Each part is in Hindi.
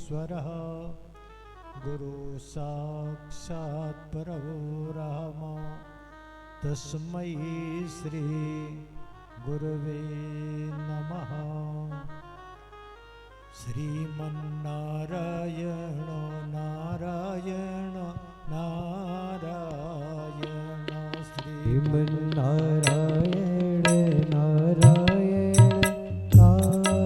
परमेश्वरः गुरु साक्षात् परब्रह्म तस्मै श्री गुरवे नमः। श्रीमन्नारायण नारायण नारायण श्रीमन्नारायण नारायण नारायण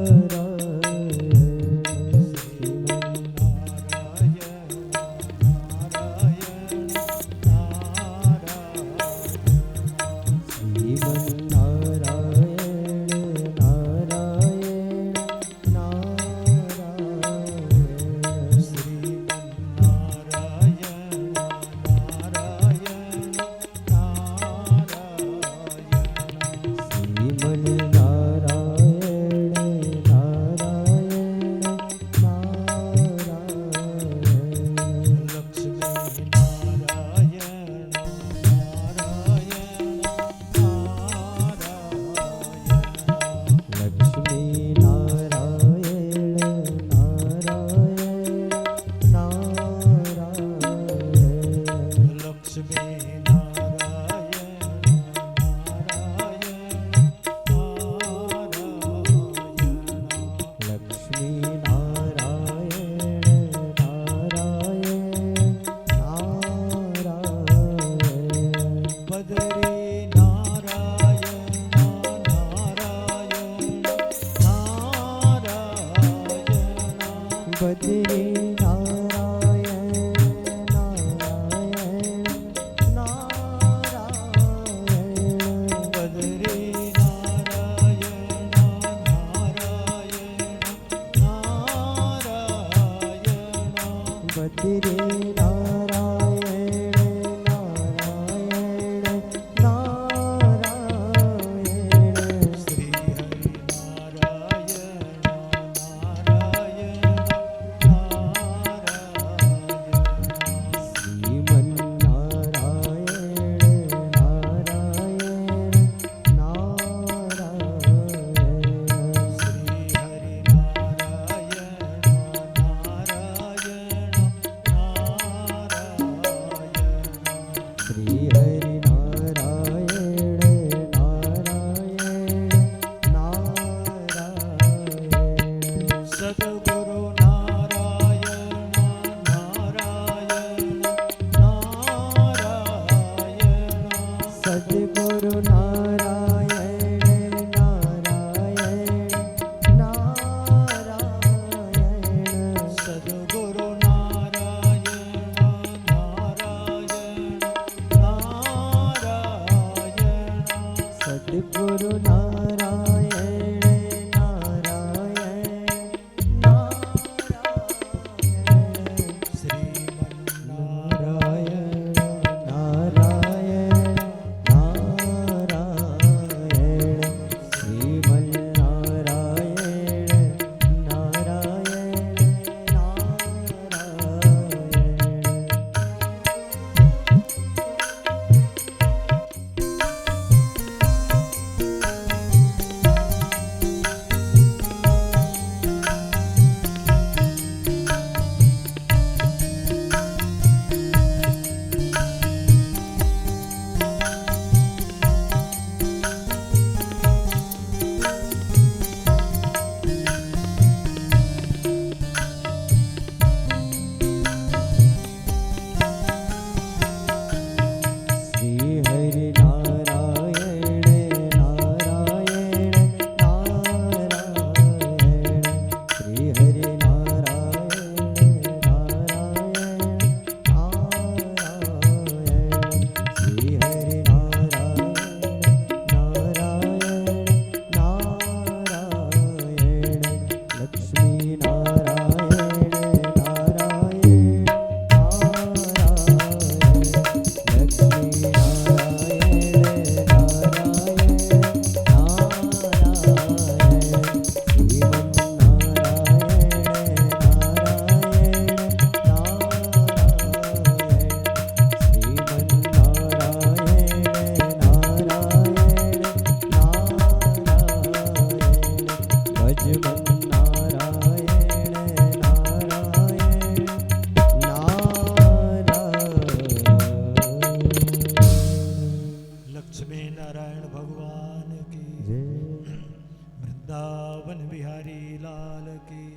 लाल की।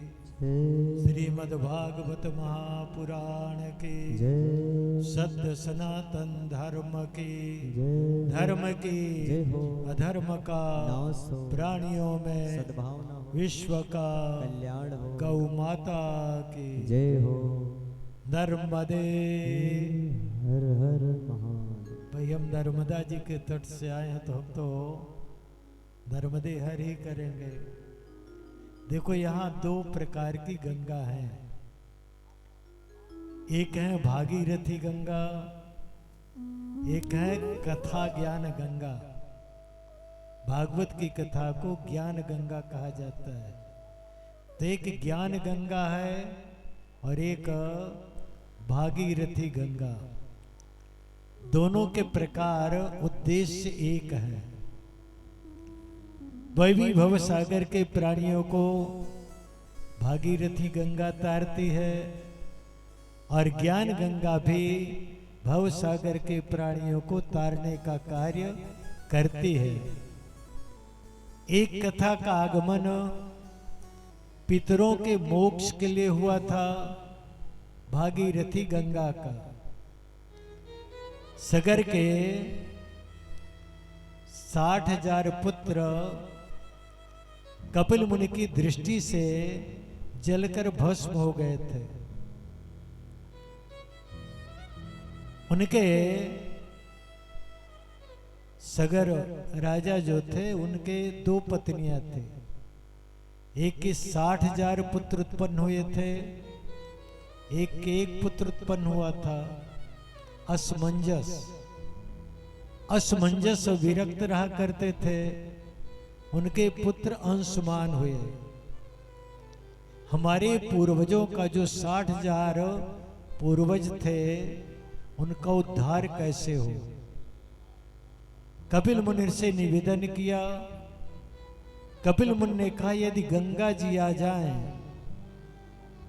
जय श्रीमद् भागवत महापुराण की। जय सत्य सनातन धर्म की। जय धर्म की जय हो अधर्म का नाश हो प्राणियों में सद्भावना हो विश्व का कल्याण हो गौ माता की जय हो नर्मदे। हर हर महादेव। भाई हम नर्मदा जी के तट से आए हैं तो हम तो नर्मदे हर ही करेंगे। देखो यहाँ दो प्रकार की गंगा है। एक है भागीरथी गंगा, एक है कथा ज्ञान गंगा। भागवत की कथा को ज्ञान गंगा कहा जाता है। तो एक ज्ञान गंगा है और एक भागीरथी गंगा। दोनों के प्रकार उद्देश्य एक है। वैवी भव सागर के प्राणियों को भागीरथी गंगा तारती है और ज्ञान गंगा भी भव सागर के प्राणियों को तारने का कार्य करती है। एक कथा का आगमन पितरों के मोक्ष के लिए हुआ था, भागीरथी गंगा का। सागर के 60,000 पुत्र कपिल मुनि की दृष्टि से जलकर भस्म हो गए थे। उनके सगर राजा जो थे उनके 2 पत्नियां थी। एक के 60,000 पुत्र उत्पन्न हुए थे, एक के 1 पुत्र उत्पन्न हुआ था। असमंजस विरक्त रहा करते थे। उनके पुत्र अंशमान हुए। हमारे पूर्वजों का जो 60,000 पूर्वज थे उनका उद्धार कैसे हो। कपिल मुनि से निवेदन किया। कपिल मुनि ने कहा यदि गंगा जी आ जाएं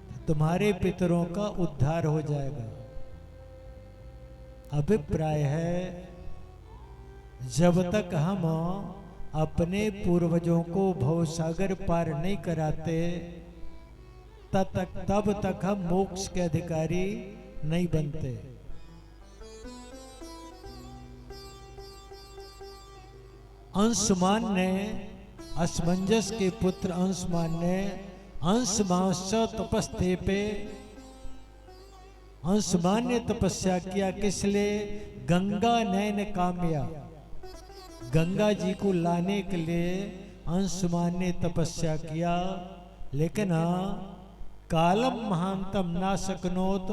तो तुम्हारे पितरों का उद्धार हो जाएगा। अभिप्राय है जब तक हम अपने पूर्वजों को भवसागर पार नहीं कराते तब तक हम मोक्ष के अधिकारी नहीं बनते। अंशुमान ने असमंजस के पुत्र अंशुमान ने अंशमांस तपस्ते पे अंशुमान ने तपस्या किया। किस लिए? गंगा नयन काम्या, गंगा जी को लाने के लिए अंशुमान ने तपस्या किया। लेकिन कालम महांतम ना सकनोत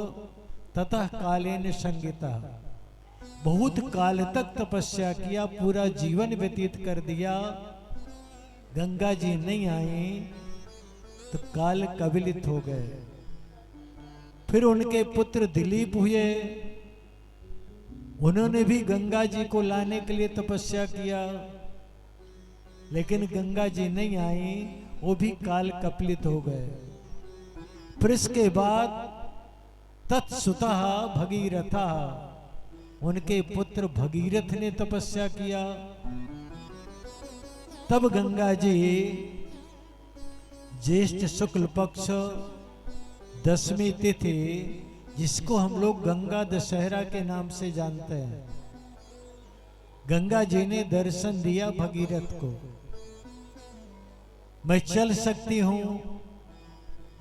ततः कालेन संगिता। बहुत काल तक तपस्या किया, पूरा जीवन व्यतीत कर दिया। गंगा जी नहीं आई तो काल कबलित हो गए। फिर उनके पुत्र दिलीप हुए। उन्होंने भी गंगा जी को लाने के लिए तपस्या किया, लेकिन गंगा जी नहीं आई, वो भी काल कपलित हो गए। फिर इसके बाद तत्सुतः भगीरथा, उनके पुत्र भगीरथ ने तपस्या किया। तब गंगा जी ज्येष्ठ शुक्ल पक्ष 10वीं तिथि, जिसको हम लोग गंगा दशहरा के नाम से जानते हैं, गंगा जी ने दर्शन दिया भगीरथ को। मैं चल सकती हूं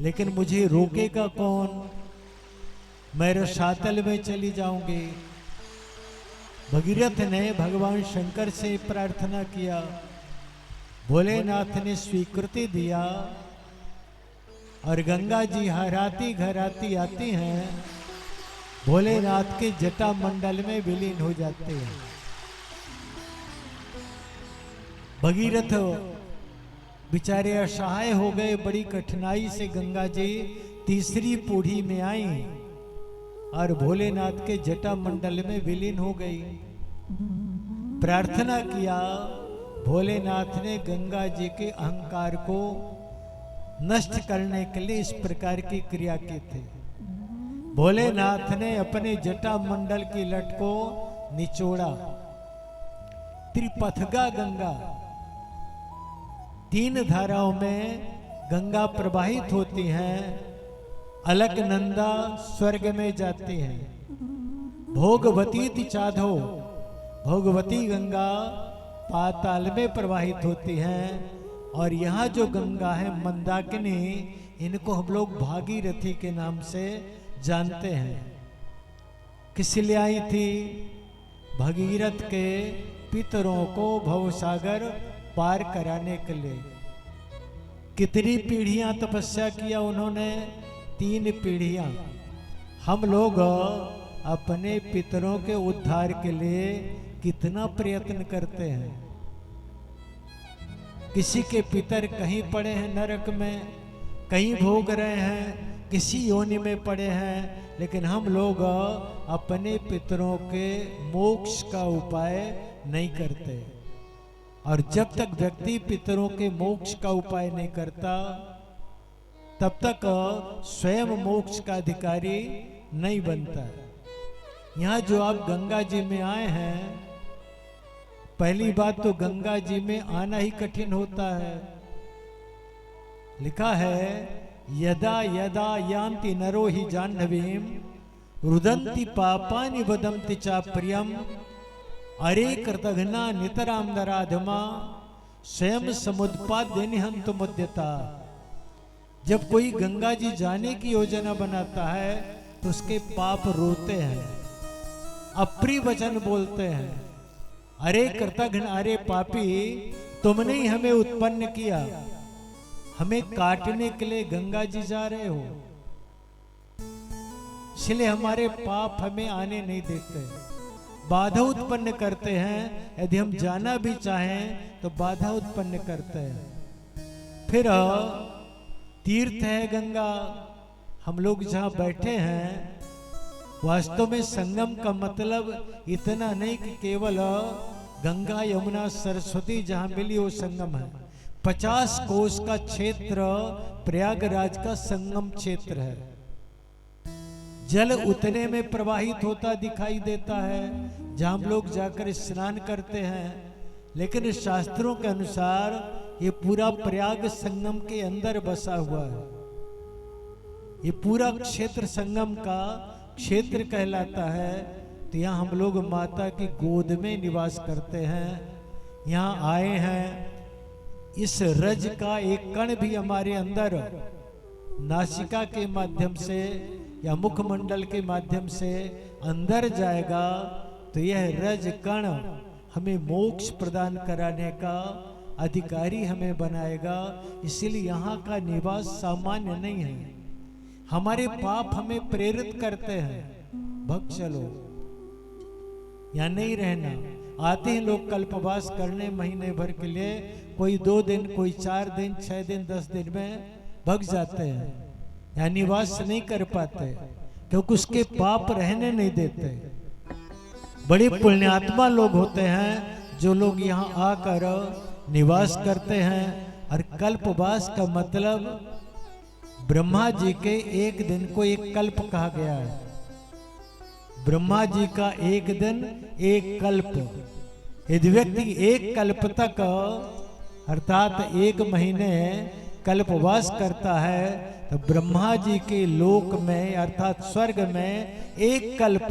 लेकिन मुझे रोकेगा कौन? मैं रसातल में चली जाऊंगी। भगीरथ ने भगवान शंकर से प्रार्थना किया। भोलेनाथ ने स्वीकृति दिया और गंगा जी हराती घराती आती हैं, भोलेनाथ के जटा मंडल में विलीन हो जाते हैं। भगीरथ बेचारे असहाय हो गए। बड़ी कठिनाई से गंगा जी तीसरी पीढ़ी में आई और भोलेनाथ के जटा मंडल में विलीन हो गई। प्रार्थना किया। भोलेनाथ ने गंगा जी के अहंकार को नष्ट करने के लिए इस प्रकार की क्रिया की थी। भोलेनाथ ने अपने जटा मंडल की लट को निचोड़ा। त्रिपथगा गंगा, 3 धाराओं में गंगा प्रवाहित होती हैं, अलकनंदा स्वर्ग में जाती हैं। भोगवती चाधो, भोगवती गंगा पाताल में प्रवाहित होती हैं। और यहाँ जो गंगा है मंदाकिनी, इनको हम लोग भागीरथी के नाम से जानते हैं। किस लिए आई थी? भगीरथ के पितरों को भवसागर पार कराने के लिए। कितनी पीढ़ियां तपस्या किया उन्होंने? 3 पीढ़ियां। हम लोग अपने पितरों के उद्धार के लिए कितना प्रयत्न करते हैं। किसी के पितर कहीं पड़े हैं नरक में, कहीं भोग रहे हैं, किसी योनि में पड़े हैं, लेकिन हम लोग अपने पितरों के मोक्ष का उपाय नहीं करते। और जब तक व्यक्ति पितरों के मोक्ष का उपाय नहीं करता, तब तक स्वयं मोक्ष का अधिकारी नहीं बनता। यहाँ जो आप गंगा जी में आए हैं, पहली बात तो गंगा जी में आना ही कठिन होता है। लिखा है यदा यदा यान्ति नरो हि जाह्नवीं रुदन्ति पापानि वदन्ति चा प्रियम अरे कृतघ्ना नितराम नराधमा स्वयं समुत्पाद्य निहंतु मुद्यता। जब कोई गंगा जी जाने की योजना बनाता है तो उसके पाप रोते हैं, अप्रिय वचन बोलते हैं। अरे कृतघ्न, अरे पापी, तुमने ही हमें उत्पन्न किया, हमें काटने के लिए गंगा जी जा रहे हो, इसलिए हमारे पाप हमें आने नहीं देते, बाधा उत्पन्न करते हैं। यदि हम जाना भी चाहें तो बाधा उत्पन्न करते हैं। फिर तीर्थ है गंगा, हम लोग जहाँ बैठे हैं, वास्तव में संगम का मतलब इतना नहीं कि केवल गंगा यमुना सरस्वती जहाँ मिली वो संगम है। 50 कोस का क्षेत्र प्रयागराज का संगम क्षेत्र है। जल उतने में प्रवाहित होता दिखाई देता है जहाँ हम लोग जाकर स्नान करते हैं, लेकिन शास्त्रों के अनुसार ये पूरा प्रयाग संगम के अंदर बसा हुआ है। ये पूरा क्षेत्र संगम का क्षेत्र कहलाता है। तो यहाँ हम लोग माता की गोद में निवास करते हैं, यहाँ आए हैं। इस रज का एक कण भी हमारे अंदर नासिका के माध्यम से या मुखमंडल के माध्यम से अंदर जाएगा, तो यह रज कण हमें मोक्ष प्रदान कराने का अधिकारी हमें बनाएगा। इसीलिए यहाँ का निवास सामान्य नहीं है। हमारे पाप हमें प्रेरित करते हैं, भग चलो, यहाँ नहीं रहना। आते हैं लोग कल्पवास करने महीने भर के लिए, कोई 2 दिन, कोई 4 दिन, 6 दिन, 10 दिन में भग जाते हैं, यहाँ निवास नहीं कर पाते क्योंकि उसके पाप रहने नहीं देते। बड़े पुण्यात्मा लोग होते हैं जो लोग यहाँ आकर निवास करते हैं। और कल्पवास का मतलब ब्रह्मा जी के एक दिन को एक कल्प कहा गया है। ब्रह्मा जी का एक दिन एक कल्प। यदि व्यक्ति एक कल्प तक अर्थात 1 महीने कल्पवास करता है तो ब्रह्मा जी के लोक में अर्थात स्वर्ग में एक कल्प,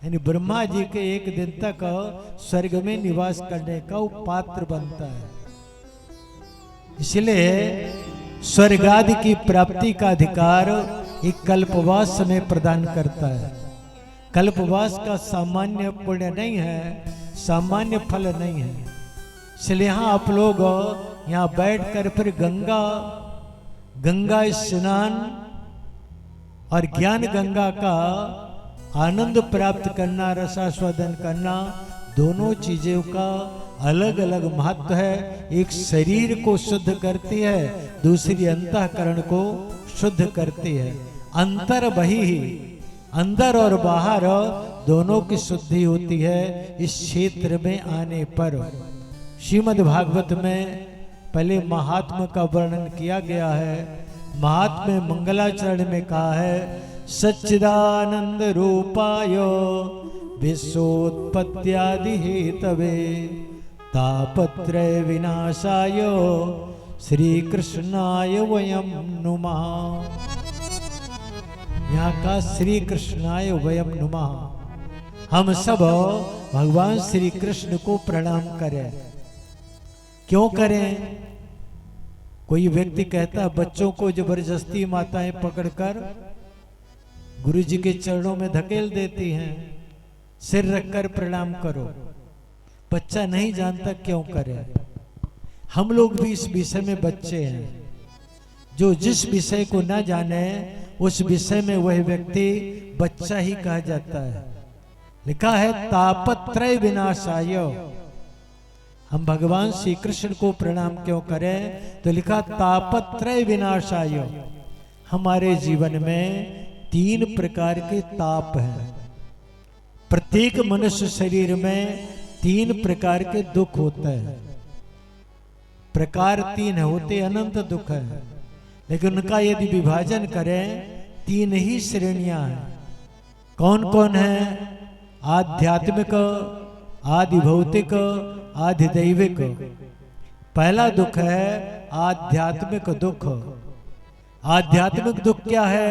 यानी ब्रह्मा जी के एक दिन तक स्वर्ग में निवास करने का वो पात्र बनता है। इसलिए स्वर्ग आदि की प्राप्ति का अधिकार एक कल्पवास में प्रदान करता है। कल्पवास का सामान्य पुण्य नहीं है, सामान्य फल नहीं है। इसलिए यहाँ आप लोग यहाँ बैठकर फिर गंगा स्नान और ज्ञान गंगा का आनंद प्राप्त करना, रसास्वादन करना, दोनों चीजों का अलग अलग महत्व है। एक शरीर को शुद्ध करती है, दूसरी अंतःकरण को शुद्ध करती है। अंतर बही ही, अंदर और बाहर दोनों की शुद्धि होती है इस क्षेत्र में आने पर। श्रीमद् भागवत में पहले महात्मा का वर्णन किया गया है। महात्मा मंगलाचरण में कहा है, सच्चिदानंद रूपाय विश्वोत्पत्त्यादि हेतवे तापत्रय विनाशाय श्री कृष्णाय वयम नुमः। यहाँ का श्री कृष्णाय वयम नुमः। हम सब भगवान श्री कृष्ण को प्रणाम करें। क्यों करें? कोई व्यक्ति कहता है बच्चों को जबरदस्ती माताएं पकड़कर गुरु जी के चरणों में धकेल देती हैं, सिर रखकर प्रणाम करो। बच्चा नहीं जानता क्यों करे। हम लोग भी इस विषय में बच्चे हैं। जो जिस विषय को ना जाने उस विषय में वह व्यक्ति बच्चा ही कहा जाता है। लिखा है तापत्रय विनाशाय। हम भगवान श्री कृष्ण को प्रणाम क्यों करें? तो लिखा तापत्रय विनाशाय। हमारे जीवन में 3 प्रकार के ताप हैं। प्रत्येक मनुष्य शरीर में 3 प्रकार के दुख होते हैं। प्रकार 3 होते, अनंत दुख है, लेकिन उनका यदि विभाजन करें 3 ही श्रेणियां हैं। कौन कौन है? आध्यात्मिक, आदि भौतिक, आदि दैविक। पहला दुख है आध्यात्मिक दुख। आध्यात्मिक दुख क्या है?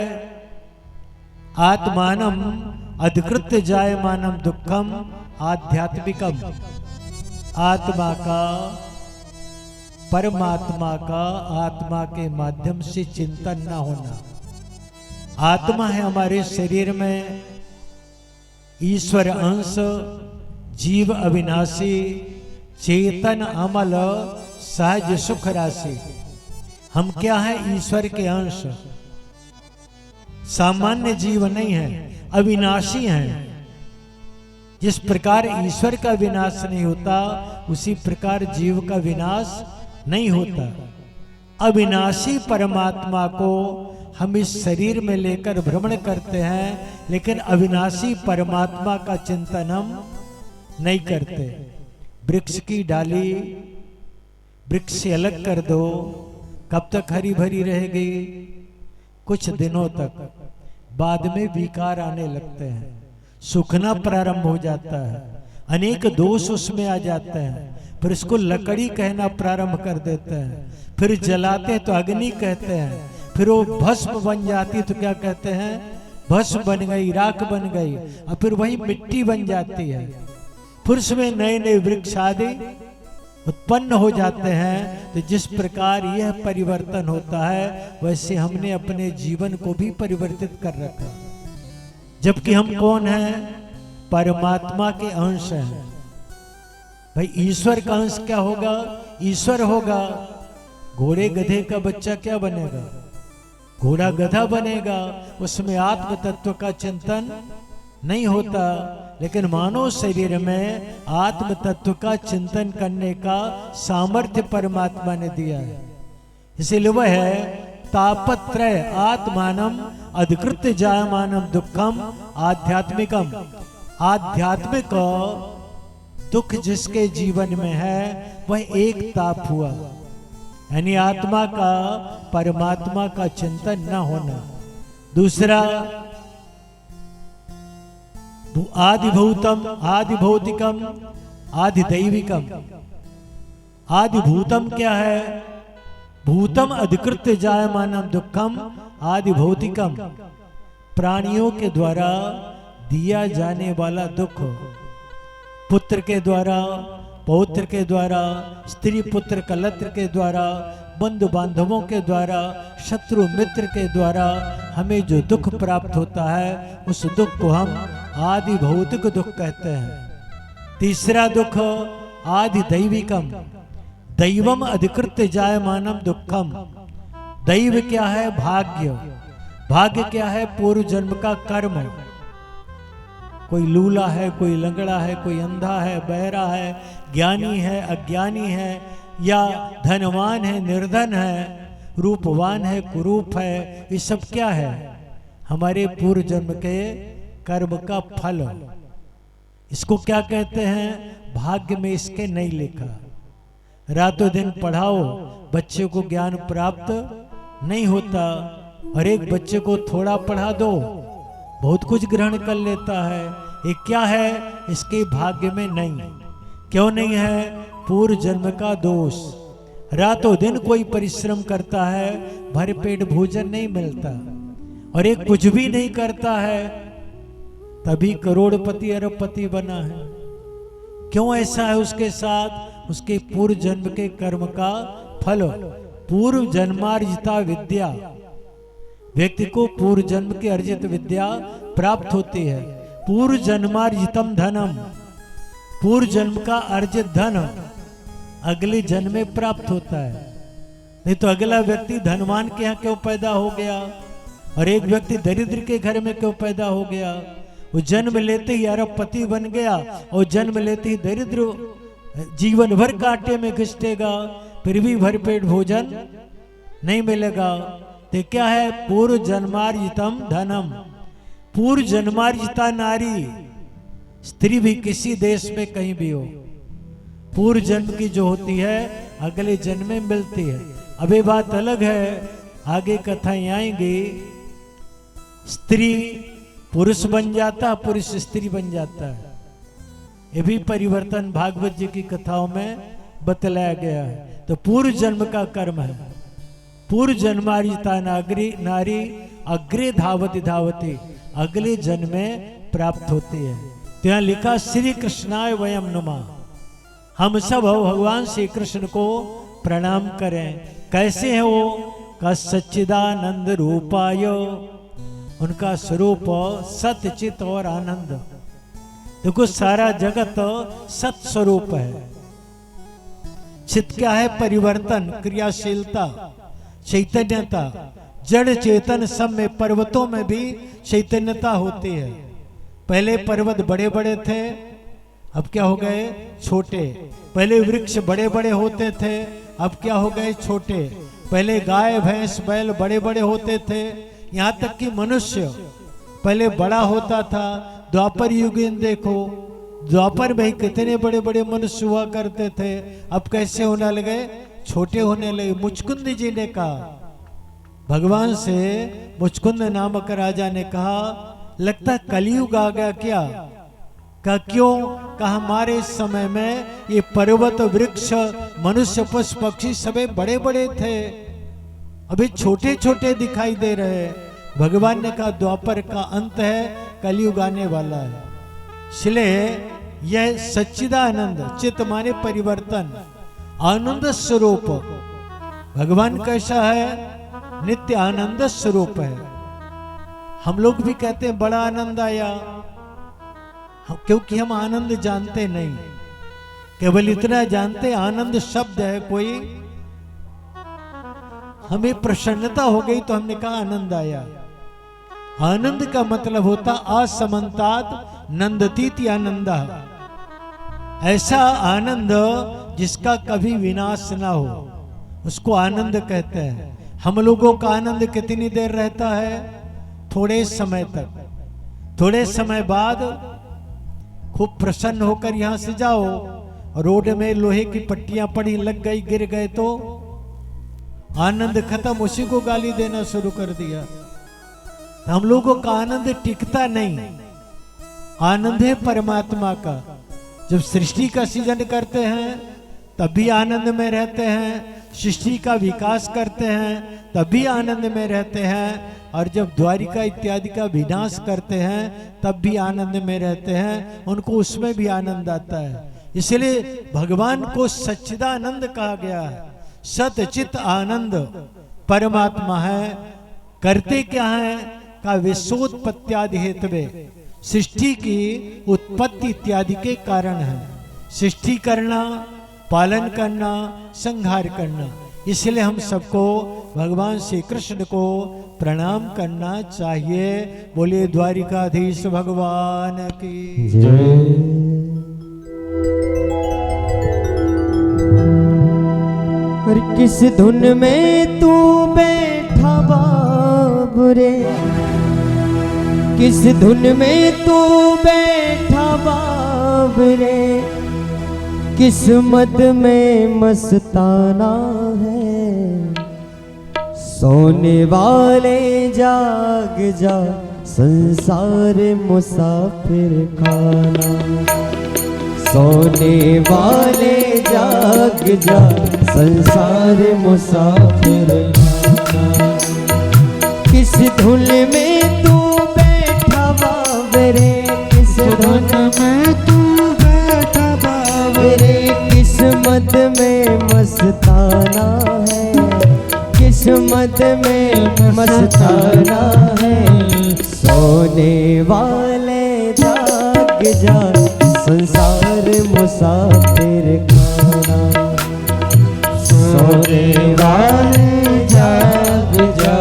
आत्मानम अधिकृत्य जायमानम दुखम आध्यात्मिकम। आत्मा का, परमात्मा का आत्मा के माध्यम से चिंतन न होना। आत्मा है हमारे शरीर में ईश्वर अंश, जीव अविनाशी, चेतन अमल, सहज सुख राशि। हम क्या है? ईश्वर के अंश। सामान्य जीव नहीं है, अविनाशी हैं। जिस प्रकार ईश्वर का विनाश नहीं होता उसी प्रकार जीव का विनाश नहीं होता। अविनाशी परमात्मा को हम इस शरीर में लेकर भ्रमण करते हैं, लेकिन अविनाशी परमात्मा का चिंतन हम नहीं करते। वृक्ष की डाली वृक्ष से अलग कर दो, कब तक हरी भरी रहेगी? कुछ दिनों तक, बाद में विकार आने लगते हैं, सूखना प्रारंभ हो जाता है, अनेक दोष उसमें आ जाते हैं। फिर उसको लकड़ी कहना प्रारंभ कर देते हैं, फिर जलाते तो अग्नि कहते हैं, फिर वो भस्म बन जाती तो क्या कहते हैं? भस्म बन गई, राख बन गई, और फिर वही मिट्टी बन जाती है। फिर उसमें नए नए वृक्ष आदि उत्पन्न हो जाते हैं। तो जिस प्रकार यह परिवर्तन होता है वैसे हमने अपने जीवन को भी परिवर्तित कर रखा। जबकि हम कौन हैं? परमात्मा के अंश हैं। भाई ईश्वर का अंश क्या होगा? ईश्वर होगा। घोड़े गधे का बच्चा क्या बनेगा? घोड़ा गधा बनेगा। उसमें आत्म तत्व का चिंतन नहीं होता। लेकिन मानव शरीर में आत्म तत्व का चिंतन करने का सामर्थ्य परमात्मा ने दिया है। इसीलिए वह है तापत्रय आत्मानम अधिकृत्य जायमानम दुखम आध्यात्मिकम। आध्यात्मिक दुख जिसके जीवन में है वह एक ताप हुआ, यानी आत्मा का परमात्मा का चिंतन न होना। दूसरा आदि भूतम, आदि भौतिकम, आदि दैविकम। आदि भूतम क्या है? भूतम अधिकृत्य जायमानम दुखम आदि भौतिकम। प्राणियों के द्वारा दिया जाने वाला दुख, पुत्र के द्वारा, पौत्र के द्वारा, स्त्री पुत्र कलत्र के द्वारा, बंधु बांधवों के द्वारा, शत्रु मित्र के द्वारा हमें जो दुख प्राप्त होता है उस दुख को हम आदि भौतिक दुख कहते हैं। तीसरा दुख आदि दैविकम, दैवम अधिकृत्य जायमानम दुखम। दैव क्या है? भाग्य। भाग्य क्या है? पूर्व जन्म का कर्म। कोई लूला है, कोई लंगड़ा है, कोई अंधा है, बहरा है, ज्ञानी है, अज्ञानी है, या धनवान है, निर्धन है, रूपवान है, कुरूप है। ये सब क्या है? हमारे पूर्व जन्म के कर्म का फल। इसको क्या कहते हैं? भाग्य में इसके नहीं लिखा। रातों दिन पढ़ाओ, बच्चे को ज्ञान प्राप्त नहीं होता। और एक बच्चे को थोड़ा पढ़ा दो, बहुत कुछ ग्रहण कर लेता है। ये क्या है? इसके भाग्य में नहीं। क्यों नहीं है? पूर्व जन्म का दोष। रातों दिन कोई परिश्रम करता है, भर पेट भोजन नहीं मिलता, और एक कुछ भी नहीं करता है तभी करोड़पति अरबपति बना है। क्यों ऐसा है उसके साथ? उसके पूर्व जन्म के कर्म का फल, पूर्व जन्मार्जिता विद्या। व्यक्ति को पूर्व जन्म की अर्जित विद्या प्राप्त होती है। पूर्व जन्मार्जितम धनम, पूर्व जन्म का अर्जित धन अगले जन्म में प्राप्त होता है। नहीं तो अगला व्यक्ति धनवान के यहाँ क्यों पैदा हो गया और एक व्यक्ति दरिद्र के घर में क्यों पैदा हो गया? वो जन्म लेते ही अरबपति बन गया और जन्म लेते ही दरिद्र जीवन भर कांटे में घिसटेगा, फिर भी भरपेट भोजन नहीं मिलेगा। तो क्या है? पूर्व जन्मार्जितम धनम। पूर्व जन्मार्जिता नारी, स्त्री भी किसी देश में कहीं भी हो, पूर्व जन्म की जो होती है अगले जन्म में मिलती है। अब ये बात अलग है, आगे कथाएं आएंगी। स्त्री पुरुष बन जाता, पुरुष स्त्री बन जाता है। ये भी परिवर्तन भागवत जी की कथाओं में बतलाया गया है। तो पूर्व जन्म का कर्म है। पूर्व जन्मार्जिता नारी अग्रे धावती धावती, अगले जन्म में प्राप्त होती है। तो यहाँ लिखा श्री कृष्णाय वयम नमः, हम सब भगवान श्री कृष्ण को प्रणाम करें। कैसे है वो? का सच्चिदानंद रूपाय, उनका स्वरूप सत्य चित और आनंद। देखो सारा जगत सत स्वरूप है। चित क्या है? परिवर्तन, क्रियाशीलता, चैतन्यता। जड़ चेतन सब में, पर्वतों में भी चैतन्यता होती है। पहले पर्वत बड़े बड़े थे, अब क्या हो गए? छोटे। पहले वृक्ष बड़े बड़े होते थे, अब क्या हो गए? छोटे। पहले गाय भैंस बैल बड़े बड़े होते थे, यहाँ तक कि मनुष्य पहले बड़ा होता था। द्वापर युग देखो, द्वापर में कितने बड़े बड़े मनुष्य हुआ करते थे, अब कैसे होने लगे? छोटे होने लगे। मुचकुंद जी ने कहा, भगवान से मुचकुंद नामक राजा ने कहा, लगता कलयुग आ गया क्या? का क्यों? का हमारे समय में ये पर्वत वृक्ष मनुष्य पशु पक्षी सभी बड़े बड़े थे, अभी छोटे छोटे दिखाई दे रहे। भगवान ने कहा द्वापर का अंत है, कलयुग आने वाला है। इसलिए यह सच्चिदानंद, चित माने परिवर्तन, आनंद स्वरूप। भगवान कैसा है? नित्य आनंद स्वरूप है। हम लोग भी कहते हैं बड़ा आनंद आया, क्योंकि हम आनंद जानते नहीं, केवल इतना जानते आनंद शब्द है कोई, हमें प्रसन्नता हो गई तो हमने कहा आनंद आया। आनंद का मतलब होता असमंतात नंदतीति आनंदा, ऐसा आनंद जिसका कभी विनाश ना हो, उसको आनंद कहते हैं। हम लोगों का आनंद कितनी देर रहता है? थोड़े समय तक। थोड़े समय बाद खूब प्रसन्न होकर यहां से जाओ, रोड में लोहे की पट्टियां पड़ी, लग गई, गिर गए तो आनंद खत्म, उसी को गाली देना शुरू कर दिया। हम लोगों का आनंद टिकता नहीं। आनंद है परमात्मा का। जब सृष्टि का सृजन करते हैं तब भी आनंद में रहते हैं, सृष्टि का विकास करते हैं तब भी आनंद में रहते हैं, और जब द्वारिका इत्यादि का विनाश करते हैं तब भी आनंद में रहते हैं, उनको उसमें भी आनंद आता है। इसलिए भगवान को सच्चिदानंद कहा गया है। सतचित आनंद परमात्मा है। करते क्या है? का विश्वोत्पत्त्यादि हेतवे, सृष्टि की उत्पत्ति इत्यादि के कारण है। सृष्टि करना, पालन करना, संहार करना। इसलिए हम सबको भगवान श्री कृष्ण को प्रणाम करना चाहिए। बोले द्वारिकाधीश भगवान की जय। और किस धुन में तू बैठा बाबरे, किस धुन में तू बैठा बाबरे, किस्मत में मस्ताना है। सोने वाले जाग जा, संसार मुसाफिर खाना। सोने वाले जाग जा, संसार मुसाफिर आना। किस धुन में तू बैठा बाबरे, किस धुन में तू बैठा बाबरे, किस्मत में मस्ताना है, किस्मत में मस्ताना है। सोने वाले जाग जा, संसार मुसाफिर खाना। सोने वाले जाग जा,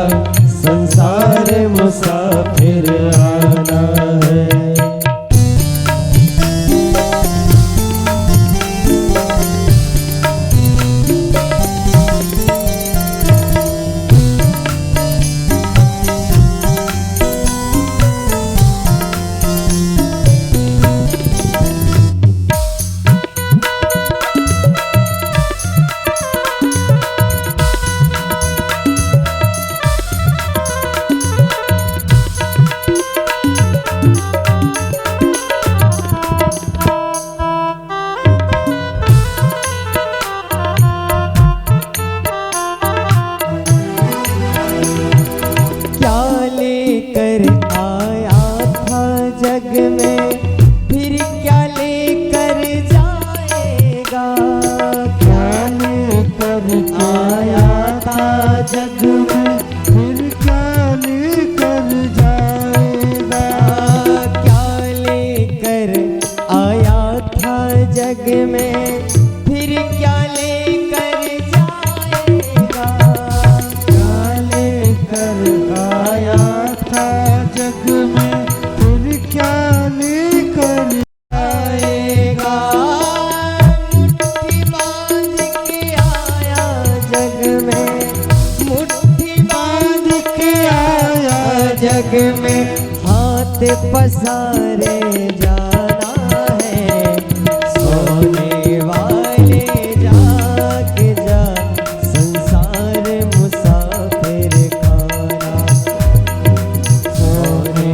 संसार मुसाफिर आना है। जग में फिर क्या लेकर जाएगा, क्या लेकर आया था जग में फिर क्या लेकर जाएगा, क्या लेकर आया था जग में फिर क्या लेकर जाएगा, क्या लेकर आया था जग में क्या लेकर आएगा। मुट्ठी बांध के आया जग में, मुट्ठी बांध के आया जग में, हाथ पसारे जाना है। सोने वाले जाग जा, संसार मुसाफिर खाना। सोने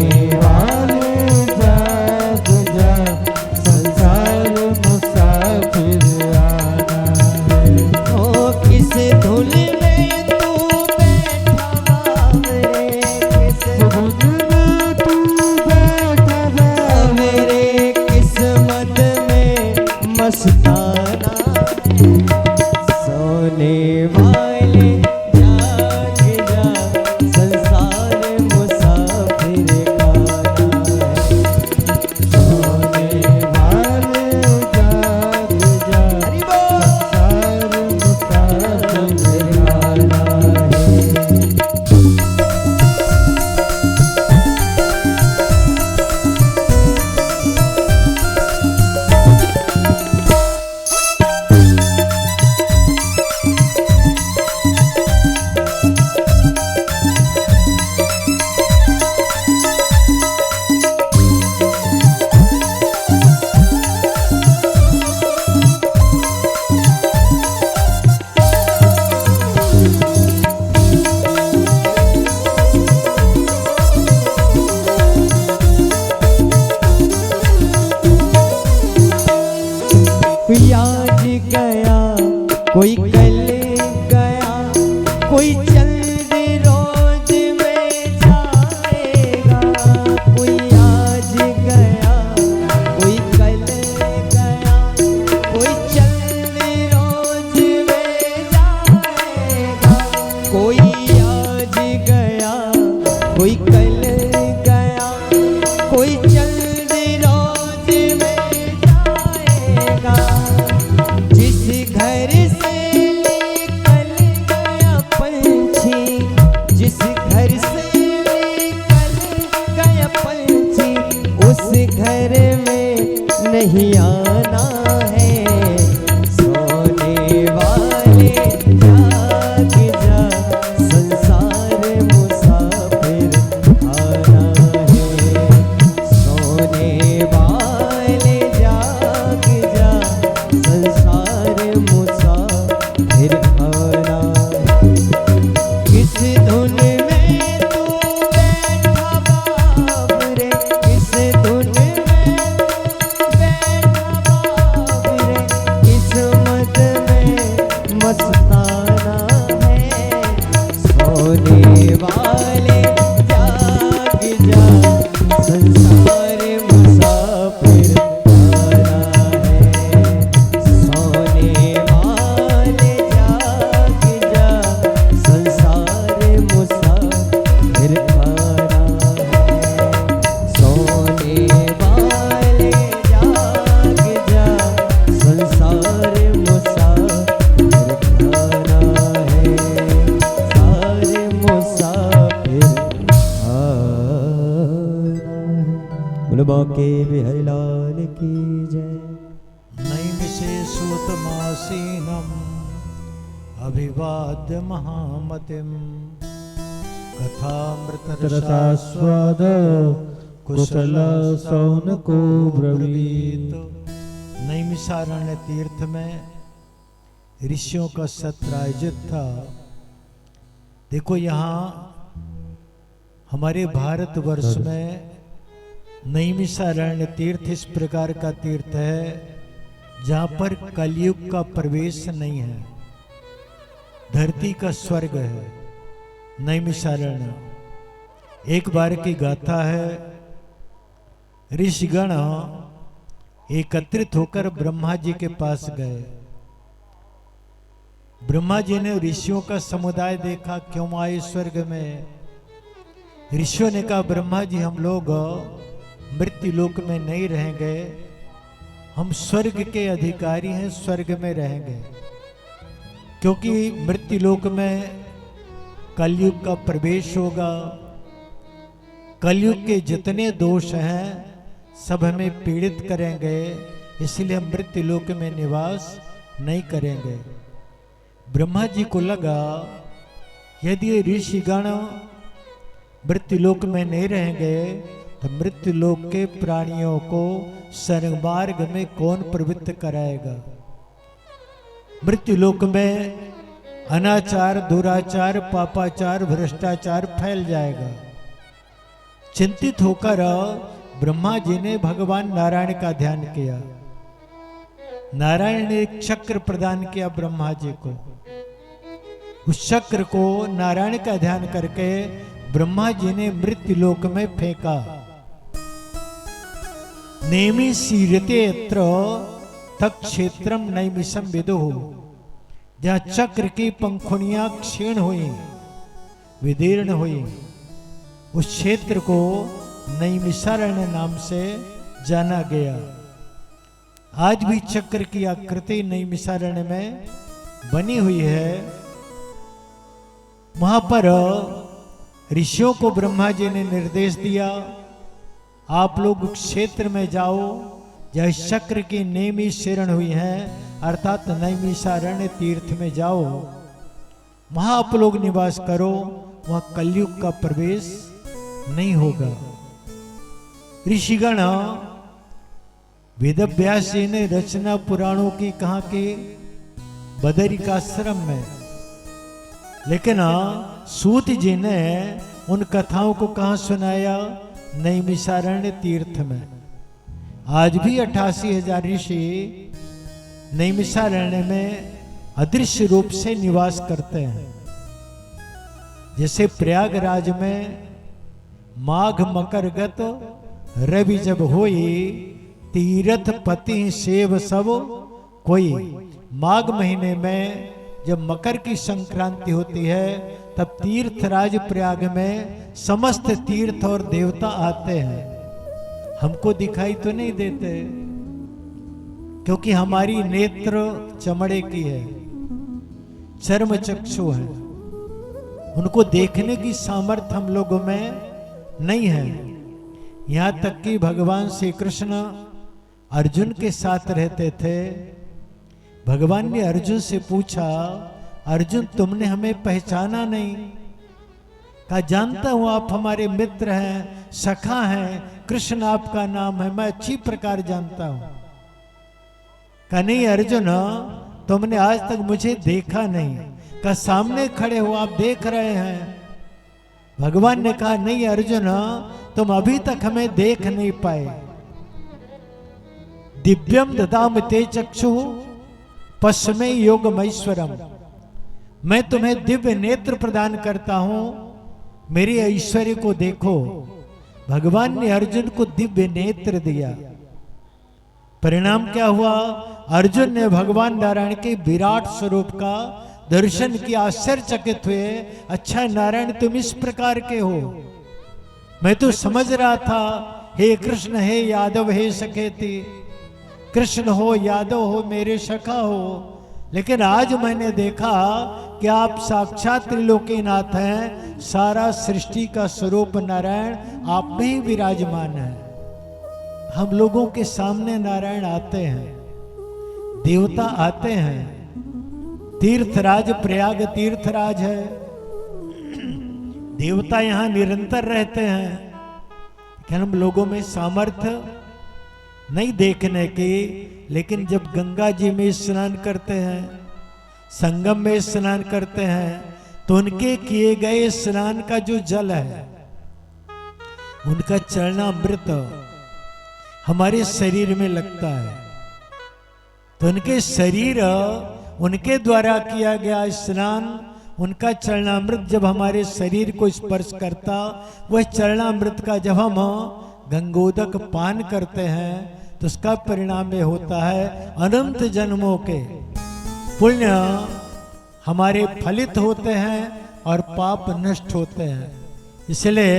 बांके बिहारी लाल की जय। नैमिषेषोत्तमासीनम् अभिवाद्य महामतिम् कथामृतरसास्वाद कुशल सौनको ब्रवीत। नैमिषारण्य तीर्थ में ऋषियों का सत्र आयोजित था। देखो यहाँ हमारे भारतवर्ष में नैमिषारण्य तीर्थ इस प्रकार का तीर्थ है जहाँ पर कलयुग का प्रवेश नहीं है, धरती का स्वर्ग है नैमिषारण्य। एक बार की गाथा है, ऋषिगण एकत्रित होकर ब्रह्मा जी के पास गए। ब्रह्मा जी ने ऋषियों का समुदाय देखा, क्यों आए स्वर्ग में। ऋषियों ने कहा ब्रह्मा जी हम लोग मृत्यु लोक में नहीं रहेंगे, हम स्वर्ग के अधिकारी हैं, स्वर्ग में रहेंगे। क्योंकि मृत्यु लोक में कलयुग का प्रवेश होगा, कलयुग के जितने दोष हैं सब हमें पीड़ित करेंगे, इसलिए हम मृत्यु लोक में निवास नहीं करेंगे। ब्रह्मा जी को लगा यदि ऋषिगण मृत्यु लोक में नहीं रहेंगे तो मृत्यु लोक के प्राणियों को स्वर्गमार्ग में कौन प्रवृत्त कराएगा। मृत्यु लोक में अनाचार, दुराचार, पापाचार, भ्रष्टाचार फैल जाएगा। चिंतित होकर ब्रह्मा जी ने भगवान नारायण का ध्यान किया। नारायण ने एक चक्र प्रदान किया ब्रह्मा जी को। उस चक्र को नारायण का ध्यान करके ब्रह्मा जी ने मृत्यु लोक में फेंका। नेमि सीरते यत्र तत् क्षेत्रम नैमिषम विदुः। जहाँ चक्र की पंखुड़ियां क्षीण हुई, विदीर्ण हुई, उस क्षेत्र को नैमिषारण्य नाम से जाना गया। आज भी चक्र की आकृति नैमिषारण्य में बनी हुई है। वहां पर ऋषियों को ब्रह्मा जी ने निर्देश दिया, आप लोग क्षेत्र में जाओ जहाँ चक्र की नेमी शरण हुई है, अर्थात नैमिषारण्य तीर्थ में जाओ, वहां आप लोग निवास करो, वहां कलयुग का प्रवेश नहीं होगा। ऋषिगण वेदव्यास जी ने रचना पुराणों की कहा कि बदरिकाश्रम में, लेकिन सूत जी ने उन कथाओं को कहाँ सुनाया, नैमिषारण्य तीर्थ में। आज भी 88,000 ऋषि नैमिषारण्य में अदृश्य रूप से निवास करते हैं। जैसे प्रयागराज में माघ मकर गत रवि जब होई, तीर्थ पति सेव सब कोई। माघ महीने में जब मकर की संक्रांति होती है तब तीर्थराज प्रयाग में समस्त तीर्थ और देवता आते हैं। हमको दिखाई तो नहीं देते क्योंकि हमारी नेत्र चमड़े की है, चर्म चक्षु है, उनको देखने की सामर्थ्य हम लोगों में नहीं है। यहाँ तक कि भगवान श्री कृष्ण अर्जुन के साथ रहते थे। भगवान ने अर्जुन से पूछा, अर्जुन तुमने हमें पहचाना नहीं? कहा जानता हूं आप हमारे मित्र हैं, सखा हैं, कृष्ण आपका नाम है, मैं अच्छी प्रकार जानता हूं। कहा नहीं अर्जुन, तुमने आज तक मुझे देखा नहीं। कहा सामने खड़े हो आप देख रहे हैं। भगवान ने कहा नहीं अर्जुन, तुम अभी तक हमें देख नहीं पाए। दिव्यम ददाम ते चक्षु पश्चिमे योगमैश्वरम। मैं तुम्हें दिव्य नेत्र प्रदान करता हूं, मेरे ऐश्वर्य को देखो। भगवान ने अर्जुन को दिव्य नेत्र दिया। परिणाम क्या हुआ? अर्जुन ने भगवान नारायण के विराट स्वरूप का दर्शन किया, आश्चर्यचकित हुए। अच्छा नारायण तुम इस प्रकार के हो। मैं तो समझ रहा था हे कृष्ण, हे यादव, हे सखेती, कृष्ण हो, यादव हो, मेरे सखा हो, लेकिन आज मैंने देखा कि आप साक्षात त्रिलोकीनाथ हैं। सारा सृष्टि का स्वरूप नारायण आप में ही विराजमान है। हम लोगों के सामने नारायण आते हैं, देवता आते हैं, तीर्थराज प्रयाग तीर्थराज है, देवता यहाँ निरंतर रहते हैं, लेकिन हम लोगों में सामर्थ्य नहीं देखने की। लेकिन जब गंगा जी में स्नान करते हैं, संगम में स्नान करते हैं, तो उनके किए गए स्नान का जो जल है, उनका चरणामृत हमारे शरीर में लगता है। तो उनके शरीर, उनके द्वारा किया गया स्नान, उनका चरणामृत जब हमारे शरीर को स्पर्श करता, वह चरणामृत का जब हम गंगोदक पान करते हैं, तो उसका परिणाम ये होता है अनंत जन्मों के पुण्य हमारे फलित होते हैं और पाप नष्ट होते हैं। इसलिए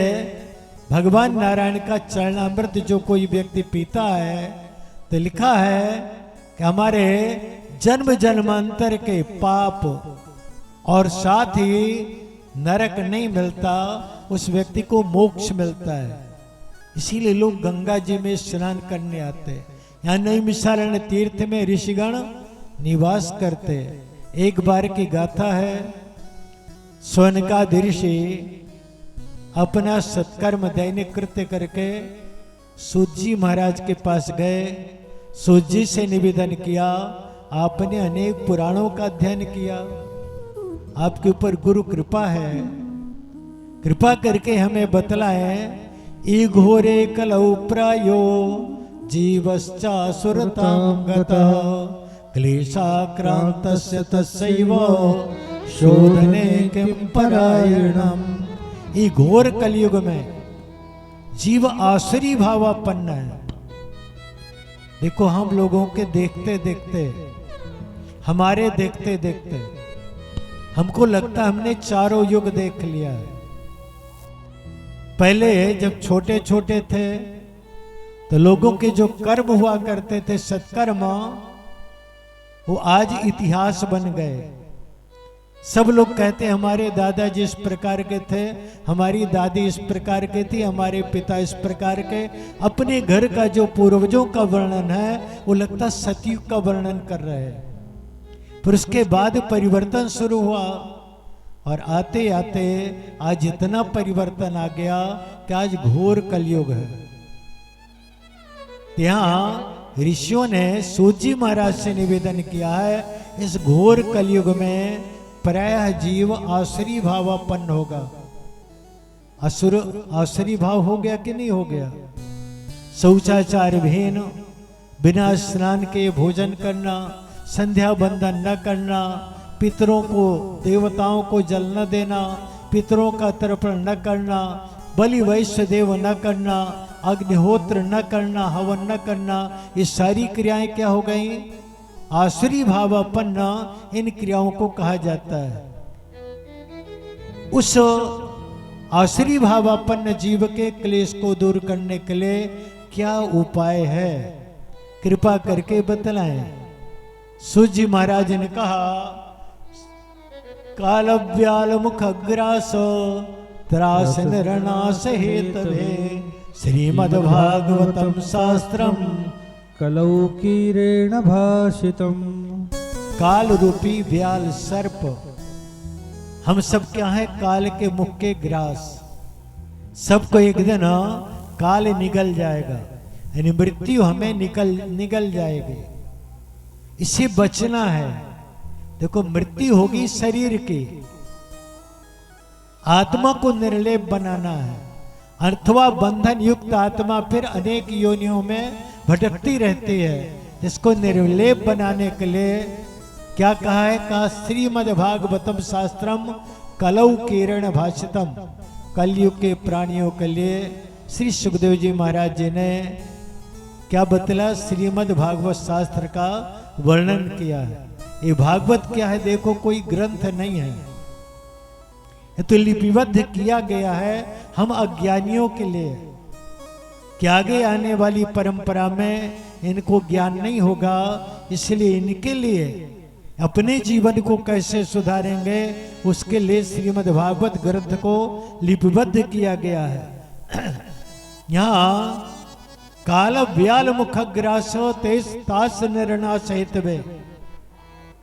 भगवान नारायण का चरणामृत जो कोई व्यक्ति पीता है, तो लिखा है कि हमारे जन्म जन्मांतर के पाप और साथ ही नरक नहीं मिलता, उस व्यक्ति को मोक्ष मिलता है। इसीलिए लोग गंगा जी में स्नान करने आते हैं। यहाँ नैमिषारण्य तीर्थ में ऋषिगण निवास करते। एक बार की गाथा है, स्वनकादि ऋषि अपना सत्कर्म दैनिक कृत्य करके सूत जी महाराज के पास गए। सूत जी से निवेदन किया, आपने अनेक पुराणों का अध्ययन किया, आपके ऊपर गुरु कृपा है, कृपा करके हमें बतलाएं ई घोरे कलौ प्रायो जीवश्चासुरतां गतः क्लेशाक्रान्तस्य तस्यैव शोधने किं परायणम्। ई घोर कलयुग में जीव आसुरी भावापन्न है। देखो हम लोगों के देखते देखते, हमारे देखते देखते हमको लगता हमने चारों युग देख लिया है। पहले जब छोटे छोटे थे तो लोगों के जो कर्म हुआ करते थे सत्कर्म, वो आज इतिहास बन गए। सब लोग कहते हमारे दादाजी इस प्रकार के थे, हमारी दादी इस प्रकार के थी, हमारे पिता इस प्रकार के। अपने घर का जो पूर्वजों का वर्णन है वो लगता सतयुग का वर्णन कर रहे हैं। फिर उसके बाद परिवर्तन शुरू हुआ और आते आते आज इतना परिवर्तन आ गया कि आज घोर कलयुग है। यहाँ ऋषियों ने सूत जी महाराज से निवेदन किया है, इस घोर कलयुग में प्रायः जीव आसुरी भावापन्न होगा। आसुरी भाव हो गया कि नहीं हो गया? शौचाचार विहीन, बिना स्नान के भोजन करना, संध्या बंदन न करना, पितरों को देवताओं को जल न देना, पितरों का तर्पण न करना, बलि वैश्य देव न करना, अग्निहोत्र न करना, हवन न करना, ये सारी क्रियाएं क्या हो गई? आसुरी भावापन्न इन क्रियाओं को कहा जाता है। उस आसुरी भावापन्न जीव के क्लेश को दूर करने के लिए क्या उपाय है, कृपा करके बतलाएं। सूत जी महाराज ने कहा, कालव्याल मुखग्रास त्रास निरनाश हेतवे श्रीमद्भागवतम शास्त्रम कलौ कीरेण भाषितम। काल रूपी व्याल सर्प, हम सब क्या है? काल के मुख के ग्रास। सबको एक दिन काल निगल जाएगा, यानी मृत्यु हमें निगल जाएगी। इससे बचना है। देखो मृत्यु होगी शरीर की, आत्मा को निर्लेप बनाना है। अथवा बंधन युक्त आत्मा फिर अनेक योनियों में भटकती रहती है। इसको निर्लेप बनाने के लिए क्या कहा है? कहा श्रीमद्भागवतम शास्त्रम कलौ कीरण भाषितम। कलयुग के प्राणियों के लिए श्री सुखदेव जी महाराज जी ने क्या बतला? श्रीमद्भागवत शास्त्र का वर्णन किया है। ये भागवत क्या है? देखो कोई ग्रंथ नहीं है, ये तो लिपिबद्ध किया गया है हम अज्ञानियों के लिए, कि आगे आने वाली परंपरा में इनको ज्ञान नहीं होगा। इसलिए इनके लिए अपने जीवन को कैसे सुधारेंगे, उसके लिए श्रीमद् भागवत ग्रंथ को लिपिबद्ध किया गया है। यहाँ काल व्याल मुख ग्रासो तेज तास निर्णा सहित वे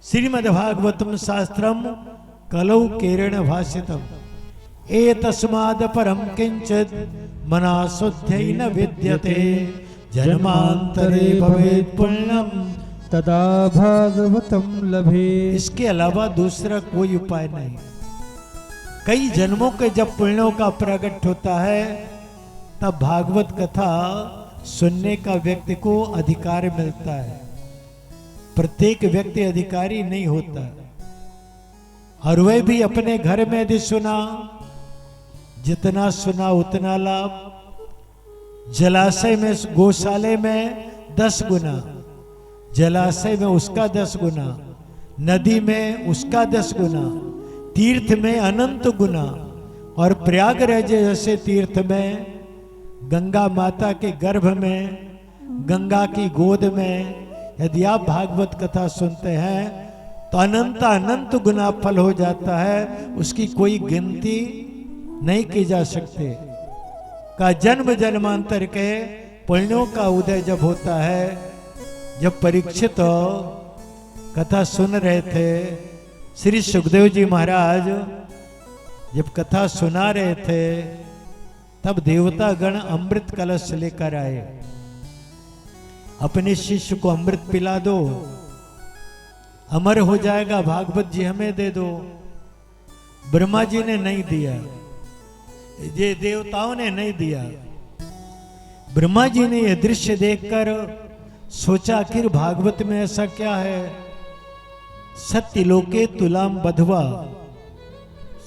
श्रीमद् भागवतम शास्त्रम कलौ केरण भाषितम ए तस्माद परम किंचित मना शुद्धै न विद्यते जन्मांतरे भवेत् पुण्यम तदा भागवतम लभे। इसके अलावा दूसरा कोई उपाय नहीं। कई जन्मों के जब पुण्यों का प्रकट होता है तब भागवत कथा सुनने का व्यक्ति को अधिकार मिलता है। प्रत्येक व्यक्ति अधिकारी नहीं होता, और वह भी अपने घर में यदि सुना, जितना सुना उतना लाभ। जलाशय में, गौशाले में 10 गुना, जलाशय में उसका 10 गुना, नदी में उसका 10 गुना, तीर्थ में अनंत गुना, और प्रयागराज जैसे तीर्थ में, गंगा माता के गर्भ में, गंगा की गोद में यदि आप भागवत कथा सुनते हैं तो अनंत अनंत गुना फल हो जाता है। उसकी कोई गिनती नहीं की जा सकती। का जन्म जन्मांतर के पुण्यों का उदय जब होता है, जब परीक्षित कथा सुन रहे थे, श्री सुखदेव जी महाराज जब कथा सुना रहे थे तब देवता गण अमृत कलश लेकर आए। अपने शिष्य को अमृत पिला दो, अमर हो जाएगा, भागवत जी हमें दे दो। ब्रह्मा जी ने नहीं दिया, ये देवताओं ने नहीं दिया। ब्रह्मा जी ने यह दृश्य देखकर सोचा आखिर भागवत में ऐसा क्या है। सत्यलोके तुलाम बधवा,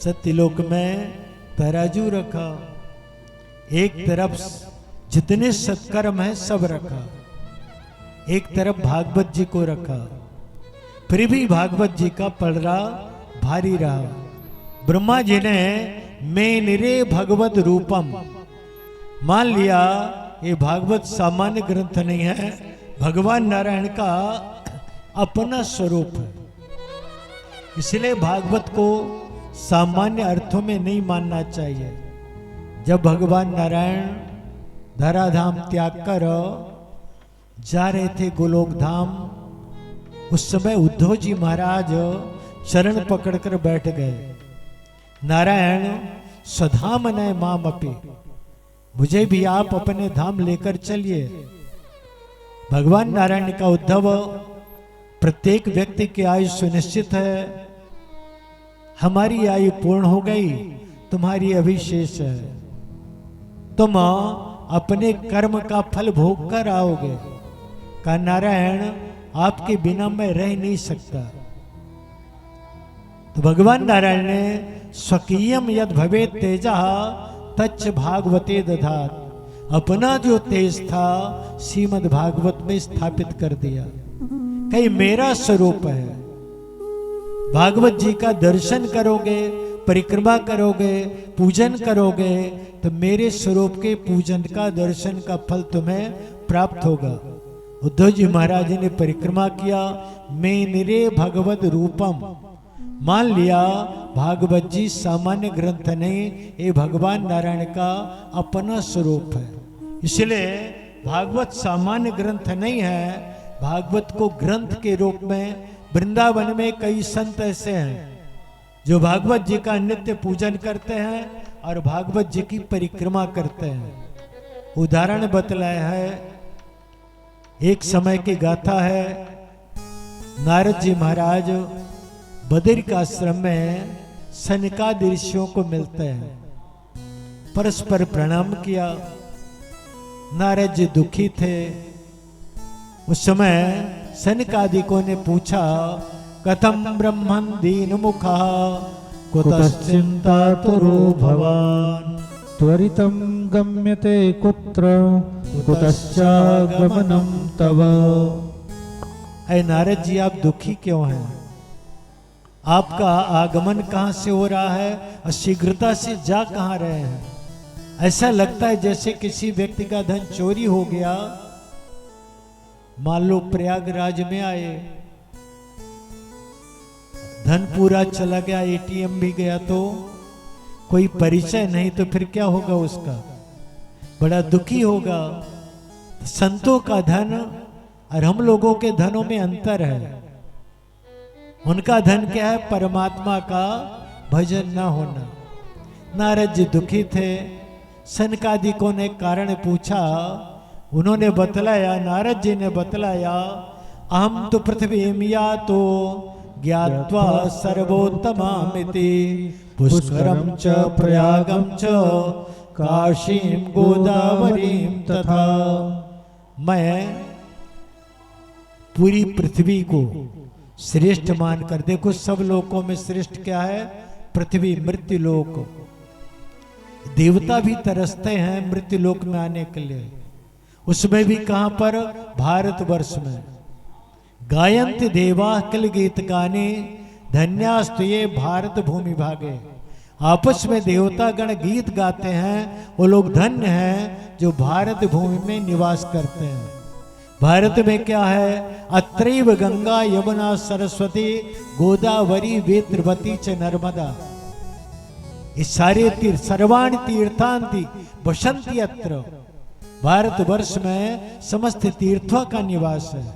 सत्यलोक में तराजू रखा, एक तरफ जितने सत्कर्म है सब रखा, एक तरफ भागवत जी को रखा। फिर भी भागवत जी का पलड़ा भारी रहा। ब्रह्मा जी ने मैं निरे भगवत रूपम मान लिया, ये भागवत सामान्य ग्रंथ नहीं है, भगवान नारायण का अपना स्वरूप है। इसलिए भागवत को सामान्य अर्थों में नहीं मानना चाहिए। जब भगवान नारायण धराधाम त्याग कर जा रहे थे गोलोक धाम, उस समय उद्धव जी महाराज चरण पकड़कर बैठ गए। नारायण स्वधाम नय माम अपि, मुझे भी आप अपने धाम लेकर चलिए। भगवान नारायण का उद्धव, प्रत्येक व्यक्ति की आयु सुनिश्चित है, हमारी आयु पूर्ण हो गई, तुम्हारी अभी शेष है, तुम अपने कर्म का फल भोग कर आओगे। कहा नारायण आपके बिना मैं रह नहीं सकता। तो भगवान नारायण ने स्वकीयम यद भवे तेजा तच्च भागवते दधात, अपना जो तेज था श्रीमद् भागवत में स्थापित कर दिया। कहीं मेरा स्वरूप है, भागवत जी का दर्शन करोगे, परिक्रमा करोगे, पूजन करोगे तो मेरे स्वरूप के पूजन का, दर्शन का फल तुम्हें प्राप्त होगा। उद्धव जी महाराज ने परिक्रमा किया, मैं निरे भगवत रूपम मान लिया। भागवत जी सामान्य ग्रंथ नहीं, ये भगवान नारायण का अपना स्वरूप है। इसलिए भागवत सामान्य ग्रंथ नहीं है, भागवत को ग्रंथ के रूप में वृंदावन में कई संत ऐसे हैं जो भागवत जी का नित्य पूजन करते हैं और भागवत जी की परिक्रमा करते हैं। उदाहरण बतलाया है, एक समय की गाथा है, नारद जी महाराज बद्रिक आश्रम में सनकादि ऋषियों को मिलते हैं, परस्पर प्रणाम किया। नारद जी दुखी थे। उस समय सनकादिकों ने पूछा, कथम ब्रह्मन् दीन मुखा कुतश्चिंतातुरो भवान, त्वरितं गम्यते कुत्र कुतश्चागमनं तव। ऐ नारद जी आप दुखी क्यों हैं? आपका आगमन कहां से हो रहा है और शीघ्रता से जा कहां रहे हैं? ऐसा लगता है जैसे किसी व्यक्ति का धन चोरी हो गया। मान लो प्रयागराज में आए, धन पूरा चला गया, एटीएम भी गया, तो कोई परिचय नहीं, तो फिर क्या होगा उसका? बड़ा दुखी होगा। संतों का धन और हम लोगों के धनों में अंतर है। उनका धन क्या है? परमात्मा का भजन न होना। नारद जी दुखी थे। सनकादिकों ने कारण पूछा, उन्होंने बतलाया, नारद जी ने बतलाया, अहम तो पृथ्वीमिया तो ज्ञात्वा सर्वोत्तमामिति पुष्करम च प्रयागम च काशीम गोदावरीम तथा। मैं पूरी पृथ्वी को श्रेष्ठ मानकर, देखो सब लोकों में श्रेष्ठ क्या है? पृथ्वी, मृत्यु लोक। देवता भी तरसते हैं मृत्यु लोक में आने के लिए। उसमें भी कहां पर? भारतवर्ष में। गायंत देवा किल गीत गाने धन्यास्तु ये भारत भूमि भागे। आपस में देवता गण गीत गाते हैं, वो लोग धन्य हैं जो भारत भूमि में निवास करते हैं। भारत में क्या है? अत्रैव गंगा यमुना सरस्वती गोदावरी वेत्रवती च नर्मदा। ये सारे तीर्थ, सर्वाणि तीर्थांति बसंती अत्र। भारतवर्ष में समस्त तीर्थों का निवास है।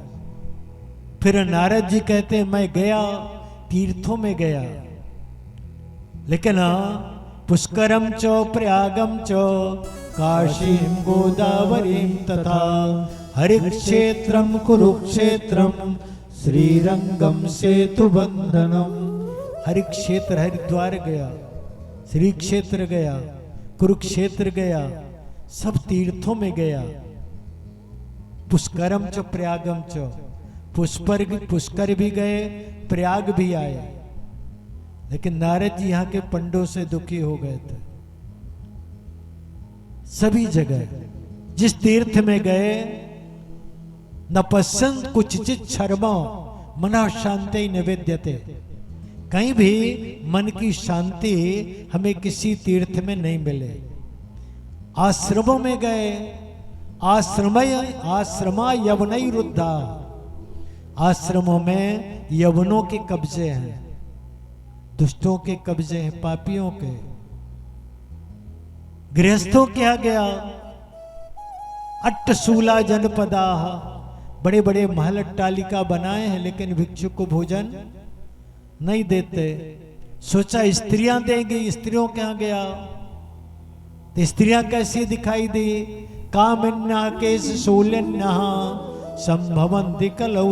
फिर नारद जी कहते हैं, मैं गया, तीर्थों में गया, लेकिन पुष्करम च प्रयागम च काशीम गोदावरीम तथा हरिक्षेत्रम कुरुक्षेत्रम श्रीरंगम सेतु बंधनम। हरिक्षेत्र हरिद्वार गया, श्री क्षेत्र गया, कुरुक्षेत्र गया, सब तीर्थों में गया। पुष्करम च प्रयागम च, पुष्कर भी गए, प्रयाग भी आए। लेकिन नारद जी यहाँ के पंडों से दुखी हो गए थे। सभी जगह जिस तीर्थ में गए, न पसंद कुछ शर्मा मना शांति निवेद्यते। कहीं भी मन की शांति हमें किसी तीर्थ में नहीं मिले। आश्रमों में गए, आश्रमा यवनई रुद्धा। आश्रमों में यवनों के कब्जे हैं, दुष्टों के कब्जे हैं, पापियों के। गृहस्थों क्या गया? अट्टशूला जनपदा, बड़े बड़े महल अट्टालिका बनाए हैं, लेकिन भिक्षुक को भोजन नहीं देते। सोचा स्त्रियां देंगी, स्त्रियों के यहाँ गया तो स्त्रियां कैसी दिखाई दी? कामन्या केश शूल्यन्या संभवन दिकलौ।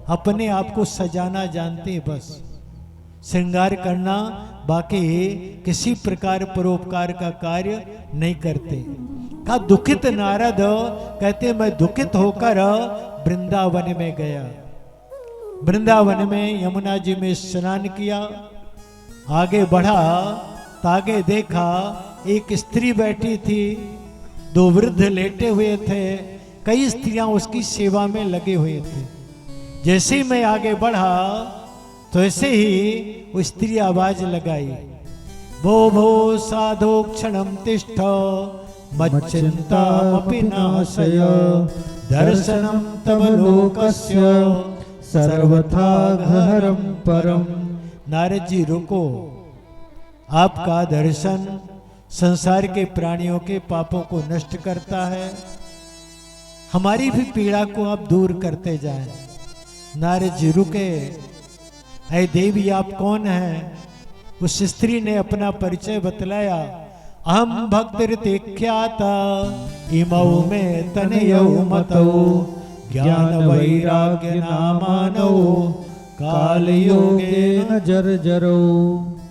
अपने आप को सजाना जानते, बस श्रृंगार करना, बाकी किसी प्रकार परोपकार का कार्य नहीं करते। का दुखित नारद कहते, मैं दुखित होकर वृंदावन में गया। वृंदावन में यमुना जी में स्नान किया, आगे बढ़ा तो आगे देखा एक स्त्री बैठी थी, दो वृद्ध लेटे हुए थे, कई स्त्रियां उसकी सेवा में लगे हुए थे। जैसे ही मैं आगे बढ़ा तो ऐसे ही वो स्त्री आवाज लगाई, भो भो साधो क्षणम तिष्ठ मच्चिंतामपि नाशय दर्शनम तव लोकस्य सर्वथा घहरम परम। नारद जी रुको, आपका दर्शन संसार के प्राणियों के पापों को नष्ट करता है, हमारी भी पीड़ा को आप दूर करते जाएं। नारद जी रुके, ऐ देवी आप कौन हैं? उस स्त्री ने अपना परिचय बतलाया, अहम भक्तिर्तिख्याता इमौ में तनयौ मतौ ज्ञान वैराग्य नामानो काल योगेन जर्जरो।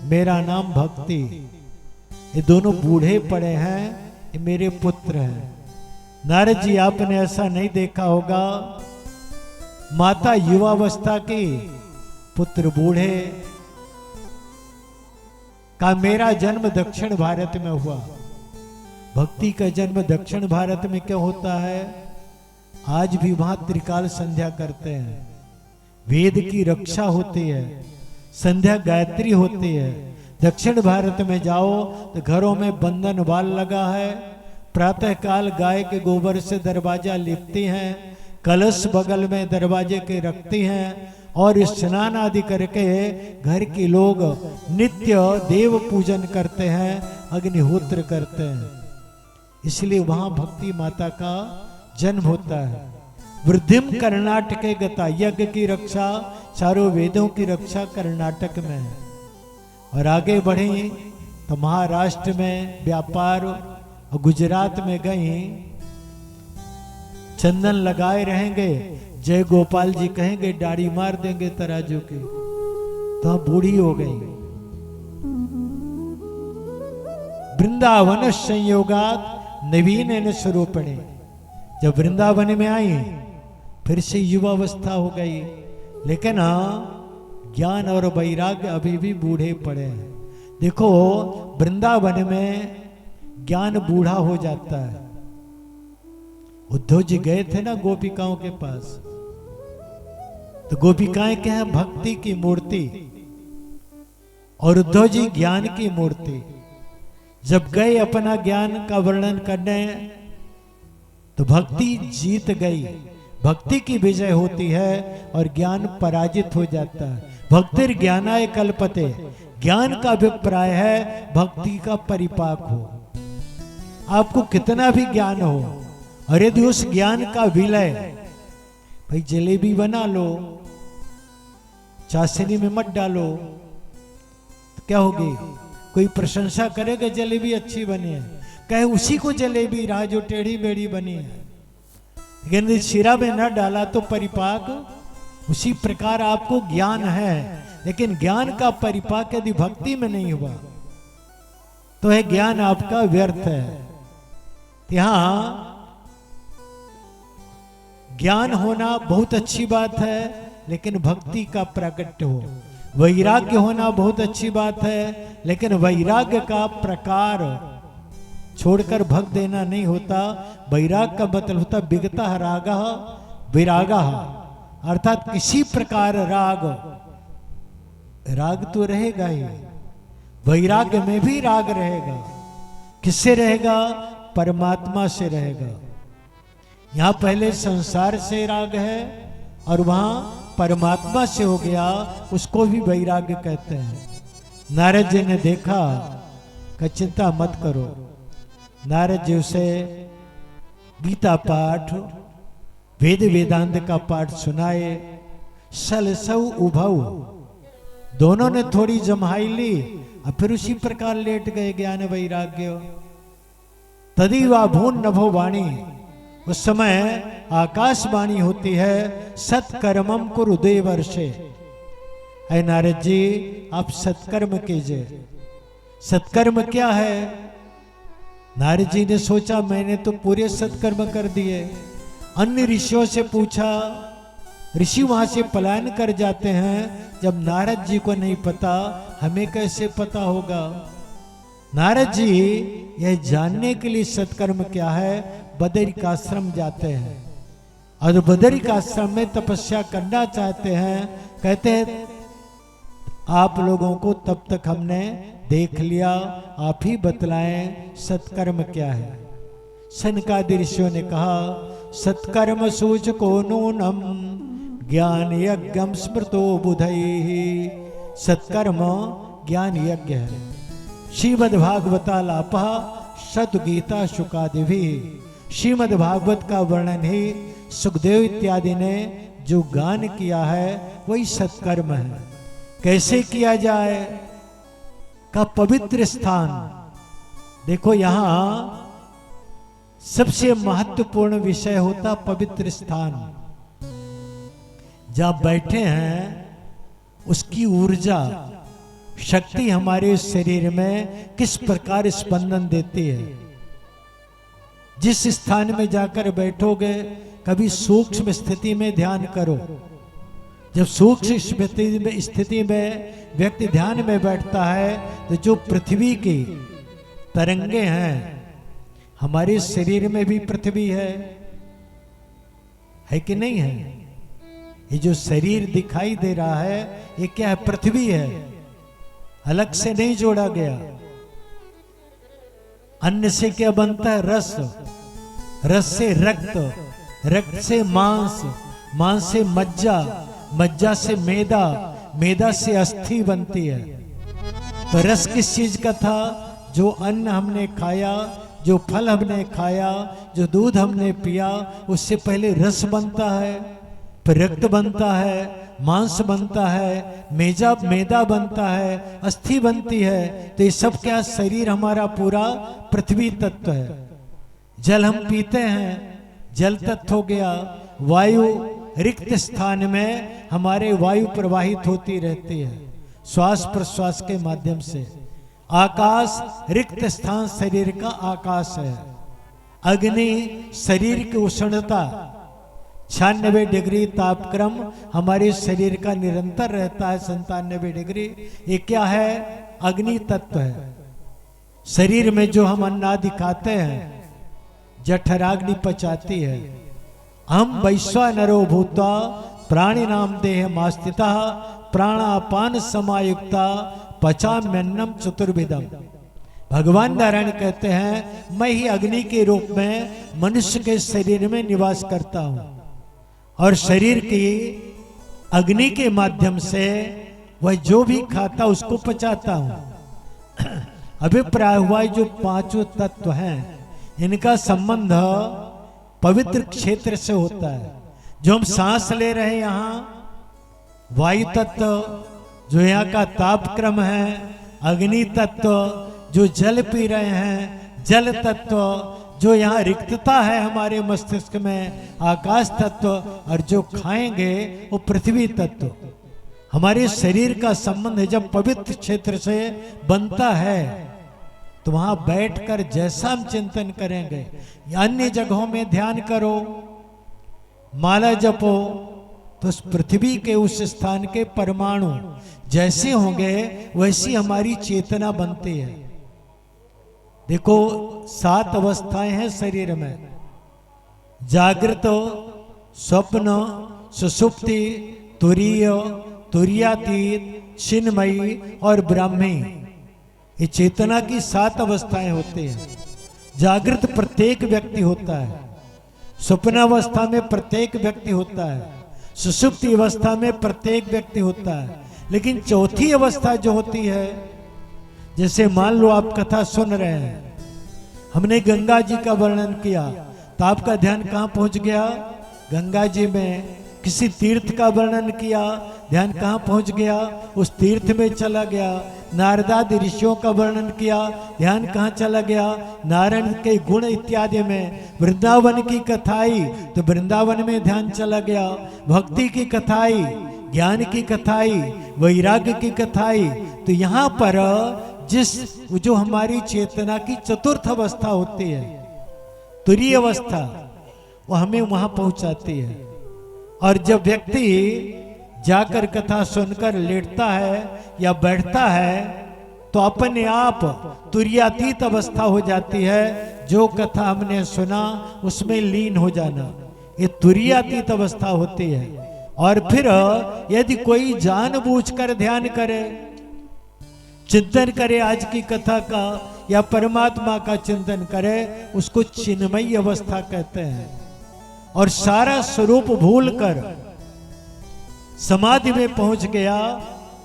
मेरा नाम भक्ति। ये दोनों बूढ़े पड़े हैं, ये मेरे पुत्र हैं। नारद जी आपने ऐसा नहीं देखा होगा, माता युवावस्था की, पुत्र बूढ़े का। मेरा जन्म दक्षिण भारत में हुआ। भक्ति का जन्म दक्षिण भारत में क्यों होता है? आज भी वहां त्रिकाल संध्या करते हैं, वेद की रक्षा होती है, संध्या गायत्री होती है। दक्षिण भारत में जाओ तो घरों में बंधन बाल लगा है, प्रातः काल गाय के गोबर से दरवाजा लिपती हैं, कलश बगल में दरवाजे के रखती हैं, और स्नान आदि करके घर के लोग नित्य देव पूजन करते हैं, अग्निहोत्र करते हैं। इसलिए वहां भक्ति माता का जन्म होता है। वृद्धिम कर्नाटके गता, यज्ञ की रक्षा, चारों वेदों की रक्षा कर्नाटक में है। और आगे बढ़े तो महाराष्ट्र में व्यापार और गुजरात में गई, चंदन लगाए रहेंगे, जय गोपाल जी कहेंगे, दाढ़ी मार देंगे तराजू की, तो बूढ़ी हो गई। वृंदावन संयोगात नवीन स्वरूपणे, जब वृंदावन में आई फिर से युवावस्था हो गई, लेकिन ज्ञान और वैराग्य अभी भी बूढ़े पड़े हैं। देखो वृंदावन में ज्ञान बूढ़ा हो जाता है। उद्धव जी गए थे ना गोपिकाओं के पास, तो गोपिकाएं क्या है? भक्ति की मूर्ति, और उद्धव जी ज्ञान की मूर्ति। जब गए अपना ज्ञान का वर्णन करने, तो भक्ति जीत गई, भक्ति की विजय होती है और ज्ञान पराजित हो जाता है। भक्तिर ज्ञानाय कल्पते, ज्ञान का अभिप्राय है भक्ति का परिपाक हो। आपको कितना भी ज्ञान हो, और यदि उस ज्ञान का विलय, भाई जलेबी बना लो, चाशनी में मत डालो, तो क्या होगी? कोई प्रशंसा करेगा जलेबी अच्छी बनी है, कहे उसी को जलेबी रहा जो टेढ़ी बेड़ी बनी है, लेकिन शिरा में न डाला तो परिपाक। उसी प्रकार आपको ज्ञान है, लेकिन ज्ञान का परिपाक यदि भक्ति में नहीं हुआ तो यह ज्ञान आपका व्यर्थ है। यहां ज्ञान होना बहुत अच्छी बात है, लेकिन भक्ति का प्राकट्य हो। वैराग्य होना बहुत अच्छी बात है, लेकिन वैराग्य का प्रकार छोड़कर भग देना नहीं होता। वैराग का मतलब होता विगता रागा विरागा, अर्थात किसी प्रकार राग, राग तो रहेगा ही, वैराग्य में भी राग रहेगा। किससे रहेगा? परमात्मा से रहेगा। यहां पहले संसार से राग है और वहां परमात्मा से हो गया, उसको भी वैराग्य कहते हैं। नारद जी ने देखा कि चिंता मत करो। नारद जी उसे गीता पाठ, वेद वेदांत का पाठ सुनाए। सलसौ उभौ, दोनों ने थोड़ी जमाई ली और फिर उसी प्रकार लेट गए ज्ञान वैराग्य। तदी वा भून नभो वाणी, उस समय आकाशवाणी होती है, सत्कर्मम कुरु देवर्षे। ऐ नारद जी आप सत्कर्म कीजिए। सत्कर्म क्या है? नारद जी ने सोचा मैंने तो पूरे सत्कर्म कर दिए। अन्य ऋषियों से पूछा, ऋषि वहां से पलायन कर जाते हैं। जब नारद जी को नहीं पता, हमें कैसे पता होगा? नारद जी यह जानने के लिए सत्कर्म क्या है, बदरिकाश्रम जाते हैं और बदरिकाश्रम में तपस्या करना चाहते हैं। कहते हैं आप लोगों को तब तक हमने देख लिया, आप ही बतलाएं सत्कर्म क्या है। सनकादि ऋषियों ने कहा, सत्कर्म सूचको नूनम ज्ञान यज्ञम स्मृतो बुधैहि। सत्कर्म ज्ञान यज्ञ है। श्रीमद् भागवतालापः सद्गीता शुकादि भी, श्रीमद् भागवत का वर्णन ही सुखदेव इत्यादि ने जो गान किया है वही सत्कर्म है। कैसे किया जाए? का पवित्र स्थान। देखो यहां सबसे महत्वपूर्ण विषय होता पवित्र स्थान। जहां बैठे हैं उसकी ऊर्जा शक्ति हमारे शरीर में किस प्रकार स्पंदन देती है। जिस स्थान में जाकर बैठोगे, कभी सूक्ष्म स्थिति में ध्यान करो। जब सूक्ष्म स्थिति में व्यक्ति ध्यान में बैठता है, तो जो पृथ्वी की तरंगे हैं, हमारे शरीर में भी पृथ्वी है कि नहीं है? ये जो शरीर दिखाई दे रहा है, ये क्या है? पृथ्वी है, अलग से नहीं जोड़ा गया। अन्न से क्या बनता है? रस, रस से रक्त, रक्त से मांस, मांस से मज्जा, मज्जा से मैदा, मैदा से अस्थि बनती है। तो रस किस चीज का था? जो अन्न हमने खाया जो फल हमने खाया, जो दूध हमने पिया, उससे पहले रस बनता है, फिर रक्त बनता है, मांस बनता है, मैदा बनता है, अस्थि बनती है। तो ये सब क्या, शरीर हमारा पूरा पृथ्वी तत्व है। जल हम पीते हैं, जल तत्व हो गया। वायु रिक्त स्थान में हमारे वायु प्रवाहित होती रहती है श्वास प्रश्वास के माध्यम से। आकाश रिक्त स्थान शरीर का आकाश है। अग्नि शरीर की उष्णता 96 डिग्री तापक्रम हमारे शरीर का निरंतर रहता है, 97 डिग्री। ये क्या है? अग्नि तत्व है। शरीर में जो हम अन्नादि खाते हैं, जठराग्नि पचाती है। हम वैश्वानरो भूत्वा प्राणी नाम देह मास्थिता प्राणापान समायुक्ता पचाम्यन्नम चतुर्विधम। भगवान नारायण कहते हैं, मैं ही अग्नि के रूप में मनुष्य के शरीर में निवास करता हूं और शरीर की अग्नि के माध्यम से वह जो भी खाता उसको पचाता हूं। अभिप्राय हुआ जो पांचों तत्व हैं, इनका संबंध पवित्र क्षेत्र से होता है। जो हम सांस ले रहे हैं यहाँ, वायु तत्व जो यहाँ का तापक्रम है, अग्नि तत्व जो जल पी रहे हैं, जल तत्व जो यहाँ रिक्तता है हमारे मस्तिष्क में, आकाश तत्व, और जो खाएंगे वो पृथ्वी तत्व। हमारे शरीर का संबंध जब पवित्र क्षेत्र से बनता है तो वहां बैठकर जैसा हम चिंतन करेंगे, अन्य जगहों में ध्यान करो, माला जपो, तो उस पृथ्वी के उस स्थान के परमाणु जैसे होंगे वैसी हमारी चेतना बनती है। देखो 7 अवस्थाएं हैं शरीर में, जागृत, स्वप्न, सुषुप्ति, तुरीय, तुरीयातीत, चिन्मयी और ब्राह्मी। ये चेतना की 7 अवस्थाएं होती हैं। जागृत प्रत्येक व्यक्ति होता है, स्वप्नावस्था में प्रत्येक व्यक्ति होता है, सुषुप्ति अवस्था में प्रत्येक व्यक्ति होता है। लेकिन चौथी अवस्था जो होती है, जैसे मान लो आप कथा सुन रहे हैं, हमने गंगा जी का वर्णन किया तो आपका ध्यान कहाँ पहुंच गया? गंगा जी में। किसी तीर्थ का वर्णन किया, ध्यान कहाँ पहुंच गया? उस तीर्थ में चला गया। नारदादि ऋषियों का वर्णन किया, ध्यान कहाँ चला गया? नारायण के गुण इत्यादि में। वृंदावन की कथाई तो वृंदावन में ध्यान चला गया। भक्ति की कथाई, ज्ञान की कथाई, वैराग्य की कथाई। तो यहाँ पर जो हमारी चेतना की चतुर्थ अवस्था होती है, तुरीय अवस्था, वो हमें वहां पहुंचाती है। और जब व्यक्ति जाकर कथा सुनकर लेटता है या बैठता है तो अपने आप तुरीयातीत अवस्था हो जाती है। जो कथा हमने सुना उसमें लीन हो जाना, ये तुरीयातीत अवस्था होती है। और फिर यदि कोई जानबूझकर ध्यान करे, चिंतन करे आज की कथा का या परमात्मा का चिंतन करे, उसको चिन्मयी अवस्था कहते हैं। और सारा स्वरूप भूलकर समाधि में पहुंच गया,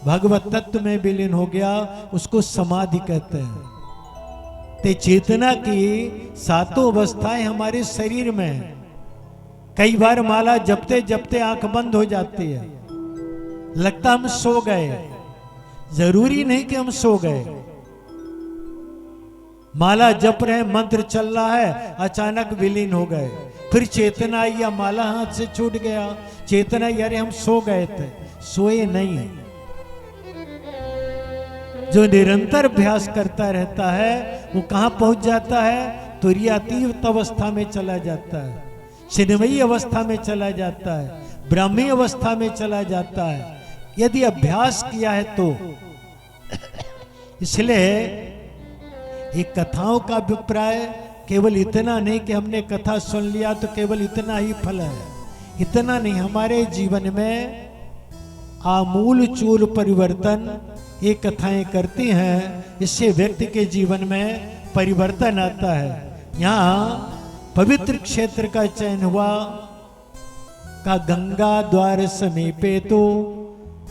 भगवत तत्व में विलीन हो गया, उसको समाधि कहते हैं। ते चेतना की 7 अवस्थाएं हमारे शरीर में है। कई बार माला जपते जपते आंख बंद हो जाती है, लगता हम सो गए। जरूरी नहीं कि हम सो गए। माला जप रहे, मंत्र चल रहा है, अचानक विलीन हो गए, फिर चेतना आई या माला हाथ से छूट गया, चेतना आई, अरे हम सो गए थे। सोए नहीं। जो निरंतर अभ्यास करता रहता है वो कहां पहुंच जाता है? तुरीयातीत अवस्था में चला जाता है, चिन्मयी अवस्था में चला जाता है, ब्राह्मी अवस्था में चला जाता है, यदि अभ्यास किया है तो। इसलिए एक कथाओं का अभिप्राय केवल इतना नहीं कि हमने कथा सुन लिया तो केवल इतना ही फल है, इतना नहीं। हमारे जीवन में आमूल चूल परिवर्तन ये कथाएं करती हैं, इससे व्यक्ति के जीवन में परिवर्तन आता है। यहाँ पवित्र क्षेत्र का चयन हुआ का गंगा द्वार समीपे तो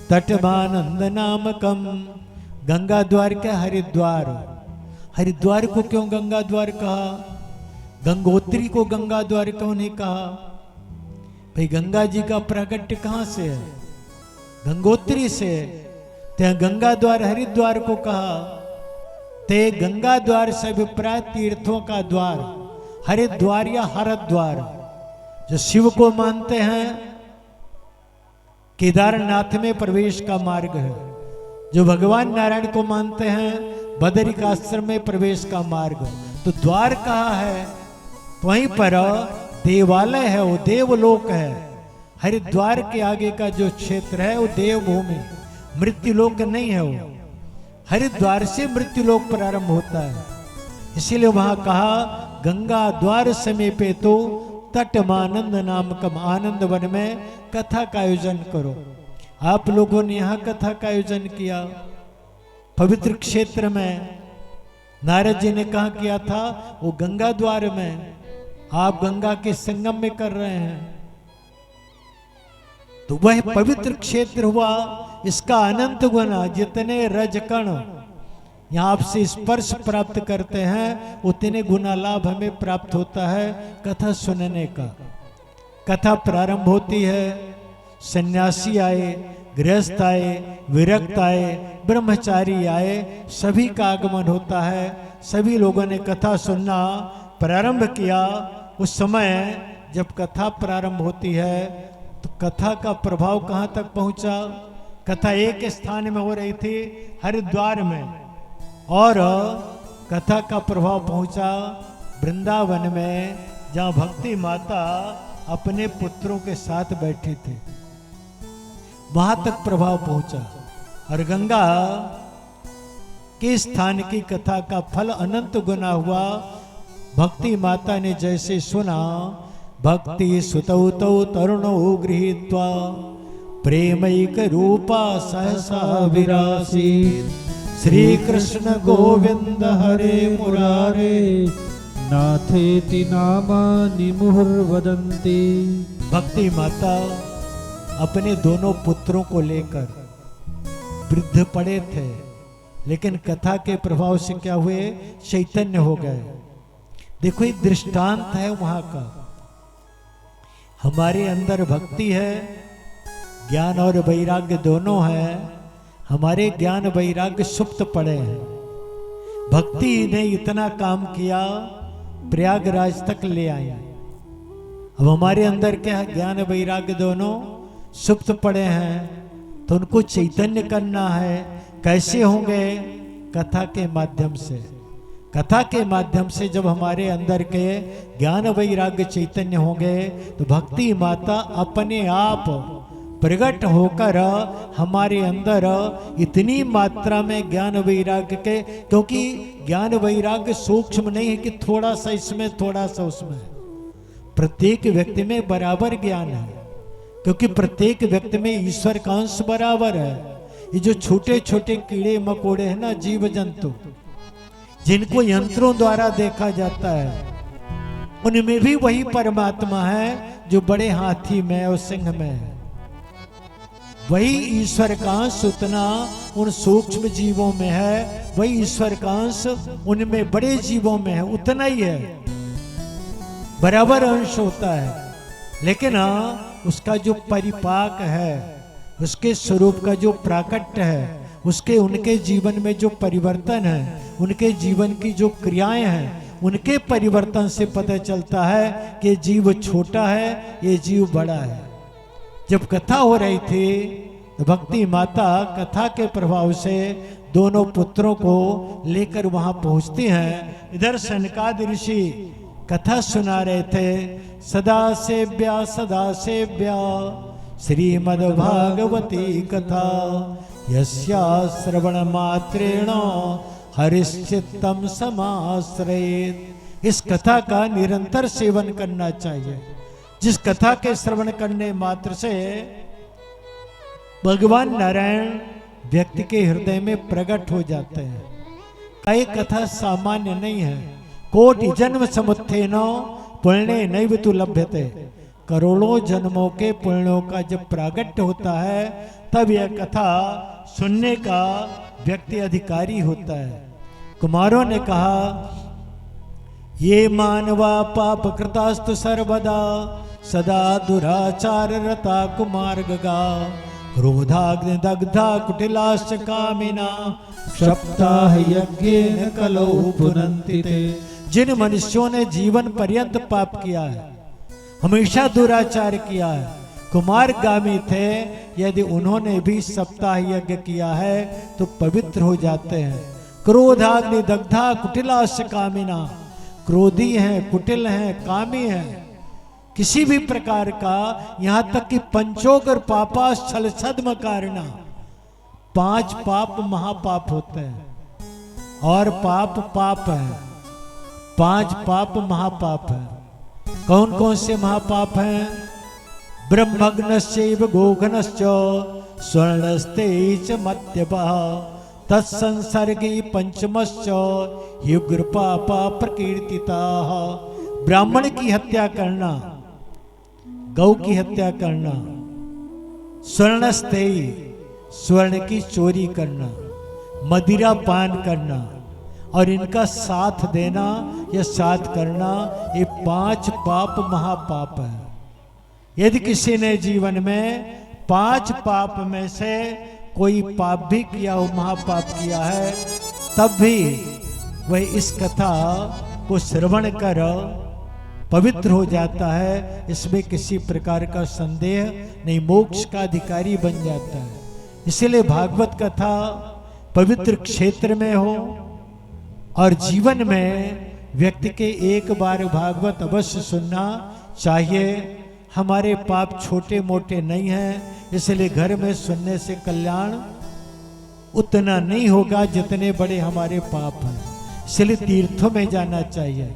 तटमानंद नामकम। गंगा द्वार के हरिद्वार, हरिद्वार को क्यों गंगा द्वार कहा? गंगोत्री को गंगा द्वार क्यों नहीं कहा? भाई गंगा जी का प्राकट्य कहां से है? गंगोत्री से। ते गंगा द्वार हरिद्वार को कहा। ते गंगा द्वार से अभिप्राय तीर्थों का द्वार, हरिद्वार या हरद्वार। जो शिव को मानते हैं केदारनाथ में प्रवेश का मार्ग है, जो भगवान नारायण को मानते हैं बदरिकाश्रम में प्रवेश का मार्ग। तो द्वार कहा है? तो वहीं पर देवालय है, वो देवलोक है। हरिद्वार के आगे का जो क्षेत्र है वो देवभूमि, मृत्युलोक नहीं है। वो हरिद्वार से मृत्युलोक प्रारंभ होता है। इसीलिए वहां कहा गंगा द्वार समीपे तो तटमानंद नामकम, आनंद वन में कथा का आयोजन करो। आप लोगों ने यहाँ कथा का आयोजन किया पवित्र क्षेत्र में। नारद जी ने कहा किया था? वो गंगा द्वार में। आप गंगा के संगम में कर रहे हैं, तो वह पवित्र क्षेत्र हुआ। इसका अनंत गुना, जितने रजकण यहाँ आपसे स्पर्श प्राप्त करते हैं उतने गुना लाभ हमें प्राप्त होता है कथा सुनने का। कथा प्रारंभ होती है, सन्यासी आए, गृहस्थ आए, विरक्त आए, ब्रह्मचारी आए, सभी का आगमन होता है। सभी लोगों ने कथा सुनना प्रारंभ किया। उस समय जब कथा प्रारंभ होती है तो कथा का प्रभाव कहाँ तक पहुंचा? कथा एक स्थान में हो रही थी, हरिद्वार में, और कथा का प्रभाव पहुंचा वृंदावन में, जहाँ भक्ति माता अपने पुत्रों के साथ बैठी थी। वहां तक प्रभाव पहुंचा। और गंगा के स्थान की कथा का फल अनंत गुना हुआ। भक्ति माता ने जैसे सुना, भक्ति सुतौ तौ तरुणौ गृहीत्वा प्रेमैक रूपा सहसा विरासी, श्री कृष्ण गोविंद हरे मुरारे नाथेति नामानि मुहुर्वदन्ति। भक्ति माता अपने दोनों पुत्रों को लेकर वृद्ध पड़े थे, लेकिन कथा के प्रभाव से क्या हुए? चैतन्य हो गए। देखो ये दृष्टांत है वहां का। हमारे अंदर भक्ति है, ज्ञान और वैराग्य दोनों है। हमारे ज्ञान वैराग्य सुप्त पड़े हैं। भक्ति ने इतना काम किया, प्रयागराज तक ले आया। अब हमारे अंदर क्या है? ज्ञान वैराग्य दोनों सुप्त पड़े हैं, तो उनको चैतन्य करना है। कैसे होंगे? कथा के माध्यम से। कथा के माध्यम से जब हमारे अंदर के ज्ञान वैराग्य चैतन्य होंगे तो भक्ति माता अपने आप प्रकट होकर हमारे अंदर इतनी मात्रा में ज्ञान वैराग्य के, क्योंकि ज्ञान वैराग्य सूक्ष्म नहीं है कि थोड़ा सा इसमें थोड़ा सा उसमें। प्रत्येक व्यक्ति में बराबर ज्ञान है, क्योंकि प्रत्येक व्यक्ति में ईश्वर का अंश बराबर है। ये जो छोटे छोटे कीड़े मकोड़े हैं ना, जीव जंतु, जिनको यंत्रों द्वारा देखा जाता है, उनमें भी वही परमात्मा है जो बड़े हाथी में और सिंह में है। वही ईश्वर का अंश उतना उन सूक्ष्म जीवों में है, वही ईश्वर का अंश उनमें बड़े जीवों में है, उतना ही है, बराबर अंश होता है। लेकिन उसका जो परिपाक है, उसके स्वरूप का जो प्राकट्य है, उसके उनके जीवन में जो परिवर्तन है, उनके जीवन की जो क्रियाएं हैं, उनके परिवर्तन से पता चलता है कि जीव छोटा है, ये जीव बड़ा है। जब कथा हो रही थी तो भक्ति माता कथा के प्रभाव से दोनों पुत्रों को लेकर वहां पहुंचती हैं। इधर सनकादि ऋषि कथा सुना रहे थे। सदा सेव्या श्रीमद्भागवती कथा, यस्या श्रवण मात्रेण हरिश्चित्तम समाश्रयेत्। इस कथा का निरंतर सेवन करना चाहिए। जिस कथा के श्रवण करने मात्र से भगवान नारायण व्यक्ति के हृदय में प्रकट हो जाते हैं। कई कथा सामान्य नहीं है। कोटि जन्म समुत्थेन पुण्य नैव तु लभ्यते। करोड़ों जन्मों के पुण्यों का जब प्रागट्य होता है तब यह कथा सुनने का व्यक्ति अधिकारी होता है। कुमारों ने कहा, ये मानवा पाप कृतास्तु सर्वदा, सदा दुराचार रता कुमार गगा, क्रोधाग्नि दग्धा कुटिलाश्च कामिना, सप्ताह यज्ञेन कलौ पुनन्ति ते। जिन मनुष्यों ने जीवन पर्यंत पाप किया है, हमेशा दुराचार किया है, कुमारगामी थे, यदि उन्होंने भी सप्ताह यज्ञ किया है तो पवित्र हो जाते हैं। क्रोधाग्नि दग्धा कुटिलाश्च कामिना, क्रोधी हैं, कुटिल हैं, कामी हैं, किसी भी प्रकार का, यहां तक कि पंचोगर पापास छल छद्म कारणा, 5 पाप महापाप होते हैं और पाप पाप है, 5 पाप महापाप है। कौन कौन से महापाप हैं? ब्रह्मग्नश्चैव गोघनश्च स्वर्णस्ते च मद्यपः तत्संसर्गे पंचमश्च युग्र पापा प्रकीर्तिताः। ब्राह्मण की हत्या करना, गौ की हत्या करना, स्वर्णस्तेयी स्वर्ण की चोरी करना, मदिरा पान करना और इनका साथ देना या साथ करना, ये 5 पाप महापाप है। यदि किसी ने जीवन में 5 पाप में से कोई पाप भी किया हो, महापाप किया है, तब भी वह इस कथा को श्रवण कर पवित्र हो जाता है, इसमें किसी प्रकार का संदेह नहीं, मोक्ष का अधिकारी बन जाता है। इसलिए भागवत कथा पवित्र क्षेत्र में हो और जीवन में व्यक्ति के एक बार भागवत अवश्य सुनना चाहिए। हमारे पाप छोटे मोटे नहीं हैं, इसलिए घर में सुनने से कल्याण उतना नहीं होगा जितने बड़े हमारे पाप हैं। इसलिए तीर्थों में जाना चाहिए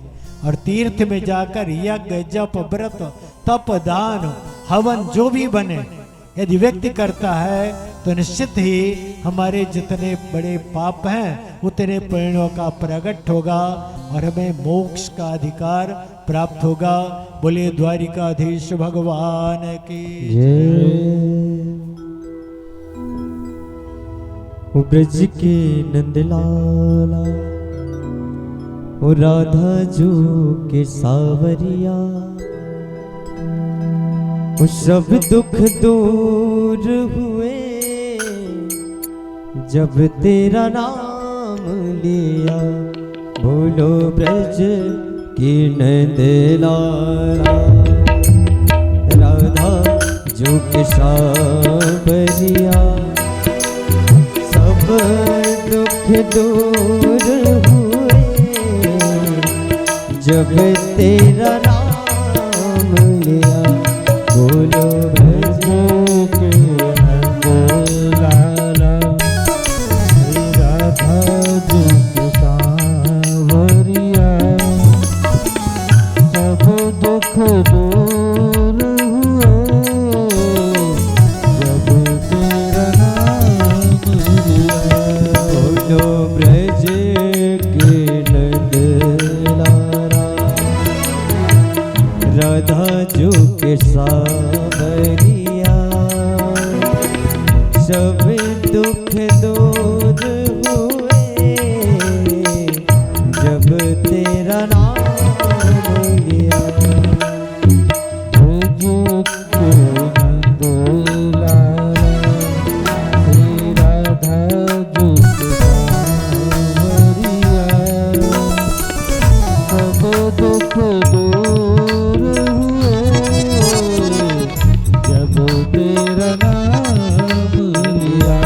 और तीर्थ में जाकर यज्ञ जप व्रत तप दान हवन जो भी बने यदि व्यक्ति करता है तो निश्चित ही हमारे जितने बड़े पाप हैं उतने पुण्यों का प्रकट होगा और हमें मोक्ष का अधिकार प्राप्त होगा। बोले द्वारिकाधीश भगवान की ब्रज के नंदलाला ओ राधा जो के सावरिया, वो सब दुख दूर हुए जब तेरा नाम लिया। बोलो ब्रज की नंदलाला राधा जो के सावरिया, सब दुख दूर हुए जब तेरा नाम लिया। बोलो ब्रज के नंदलाला राधा जो के सावरिया, सब दुख दूर हुए जब तेरा नाम लिया। बोलो ब्रज के नंदलाला राधा जो के सावरिया, सब दुख दूर हुए जब तेरा नाम लिया। ब्रज के नंदलाला श्री राधा जो के सावरिया, सब दुख दूर हुए जब तेरा नाम लिया।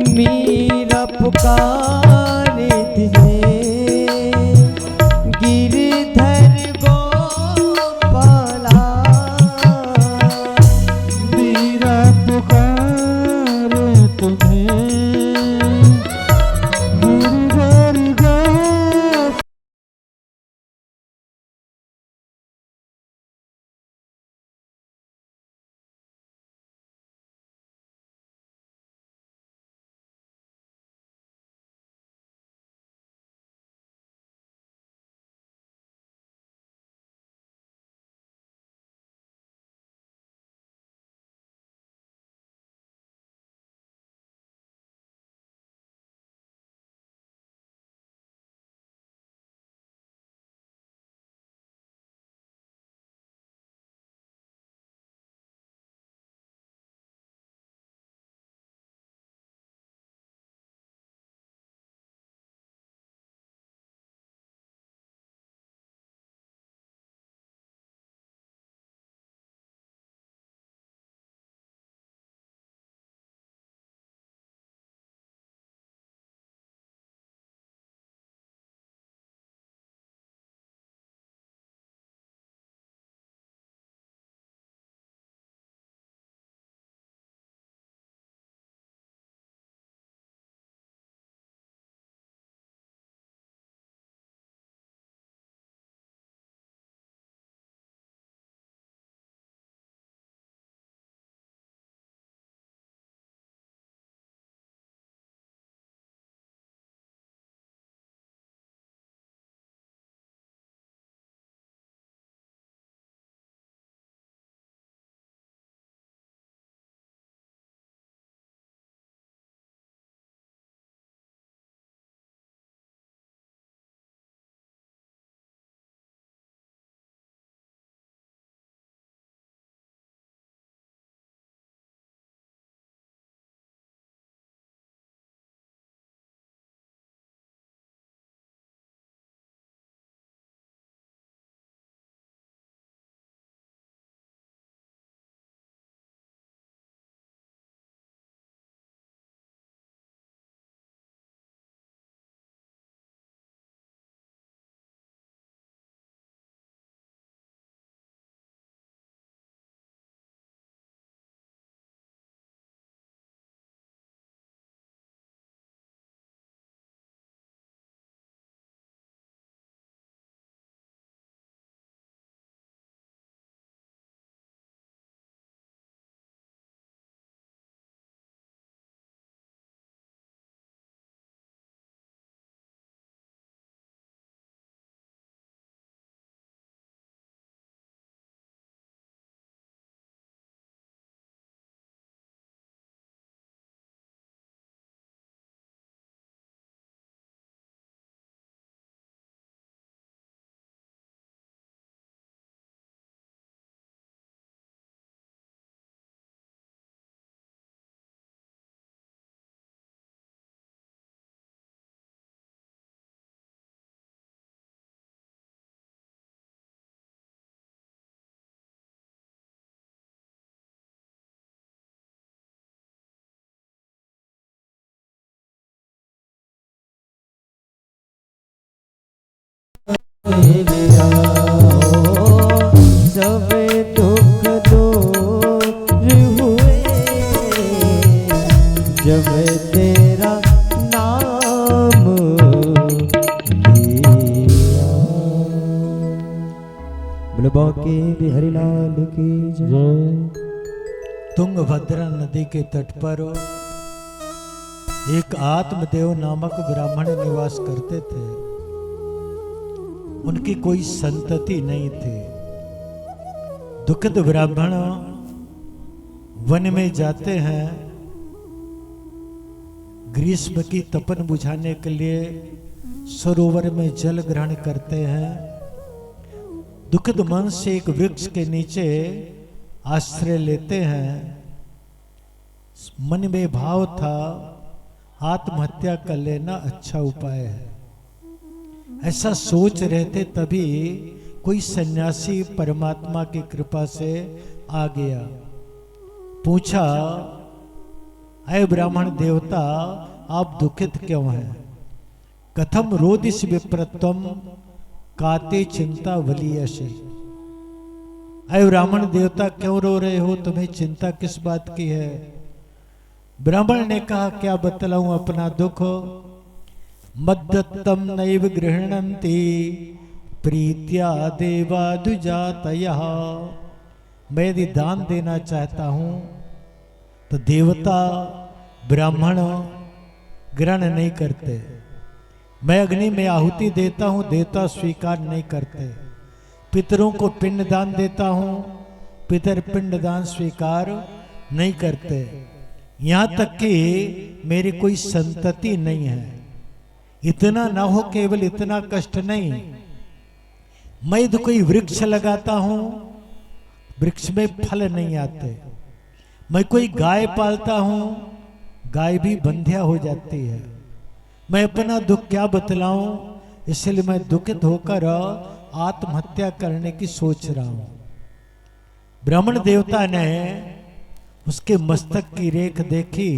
मीरा पुकारे तुझे गिरधर गो लिया जब दुख दूर हुए जब तेरा नाम लिया। बोलो बांके बिहारी लाल की जय। तुंगभद्रा नदी के तट पर एक आत्मदेव नामक ब्राह्मण निवास करते थे। उनकी कोई संतति नहीं थी। दुखित ब्राह्मण वन में जाते हैं, ग्रीष्म की तपन बुझाने के लिए सरोवर में जल ग्रहण करते हैं। दुखित मन से एक वृक्ष के नीचे आश्रय लेते हैं। मन में भाव था आत्महत्या कर लेना अच्छा उपाय है। ऐसा सोच रहे थे तभी कोई सन्यासी परमात्मा की कृपा से आ गया। पूछा, अय ब्राह्मण देवता, आप दुखित क्यों हैं? कथम रोदिस विप्रत्वम काते चिंता वलीयसे। अय ब्राह्मण देवता क्यों रो रहे हो? तुम्हें चिंता किस बात की है? ब्राह्मण ने कहा, क्या बतलाऊं अपना दुख? मद्दत्तम नैव गृह्णन्ति प्रीत्या देवादुजातयः। मैं यदि दान देना चाहता हूं तो देवता ब्राह्मण ग्रहण नहीं करते। मैं अग्नि में आहुति देता हूं, देवता स्वीकार नहीं करते। पितरों को पिंड दान देता हूं, पितर पिंड दान स्वीकार नहीं करते। यहां तक कि मेरी कोई संतति नहीं है। इतना ना हो, केवल इतना कष्ट नहीं, मैं यदि कोई वृक्ष लगाता हूं, वृक्ष में फल नहीं आते। मैं कोई गाय पालता हूं, गाय भी बंध्या हो जाती है। मैं अपना दुख क्या बतलाऊं, इसलिए मैं दुखित होकर आत्महत्या करने की सोच रहा हूं। ब्राह्मण देवता ने उसके मस्तक की रेख देखी।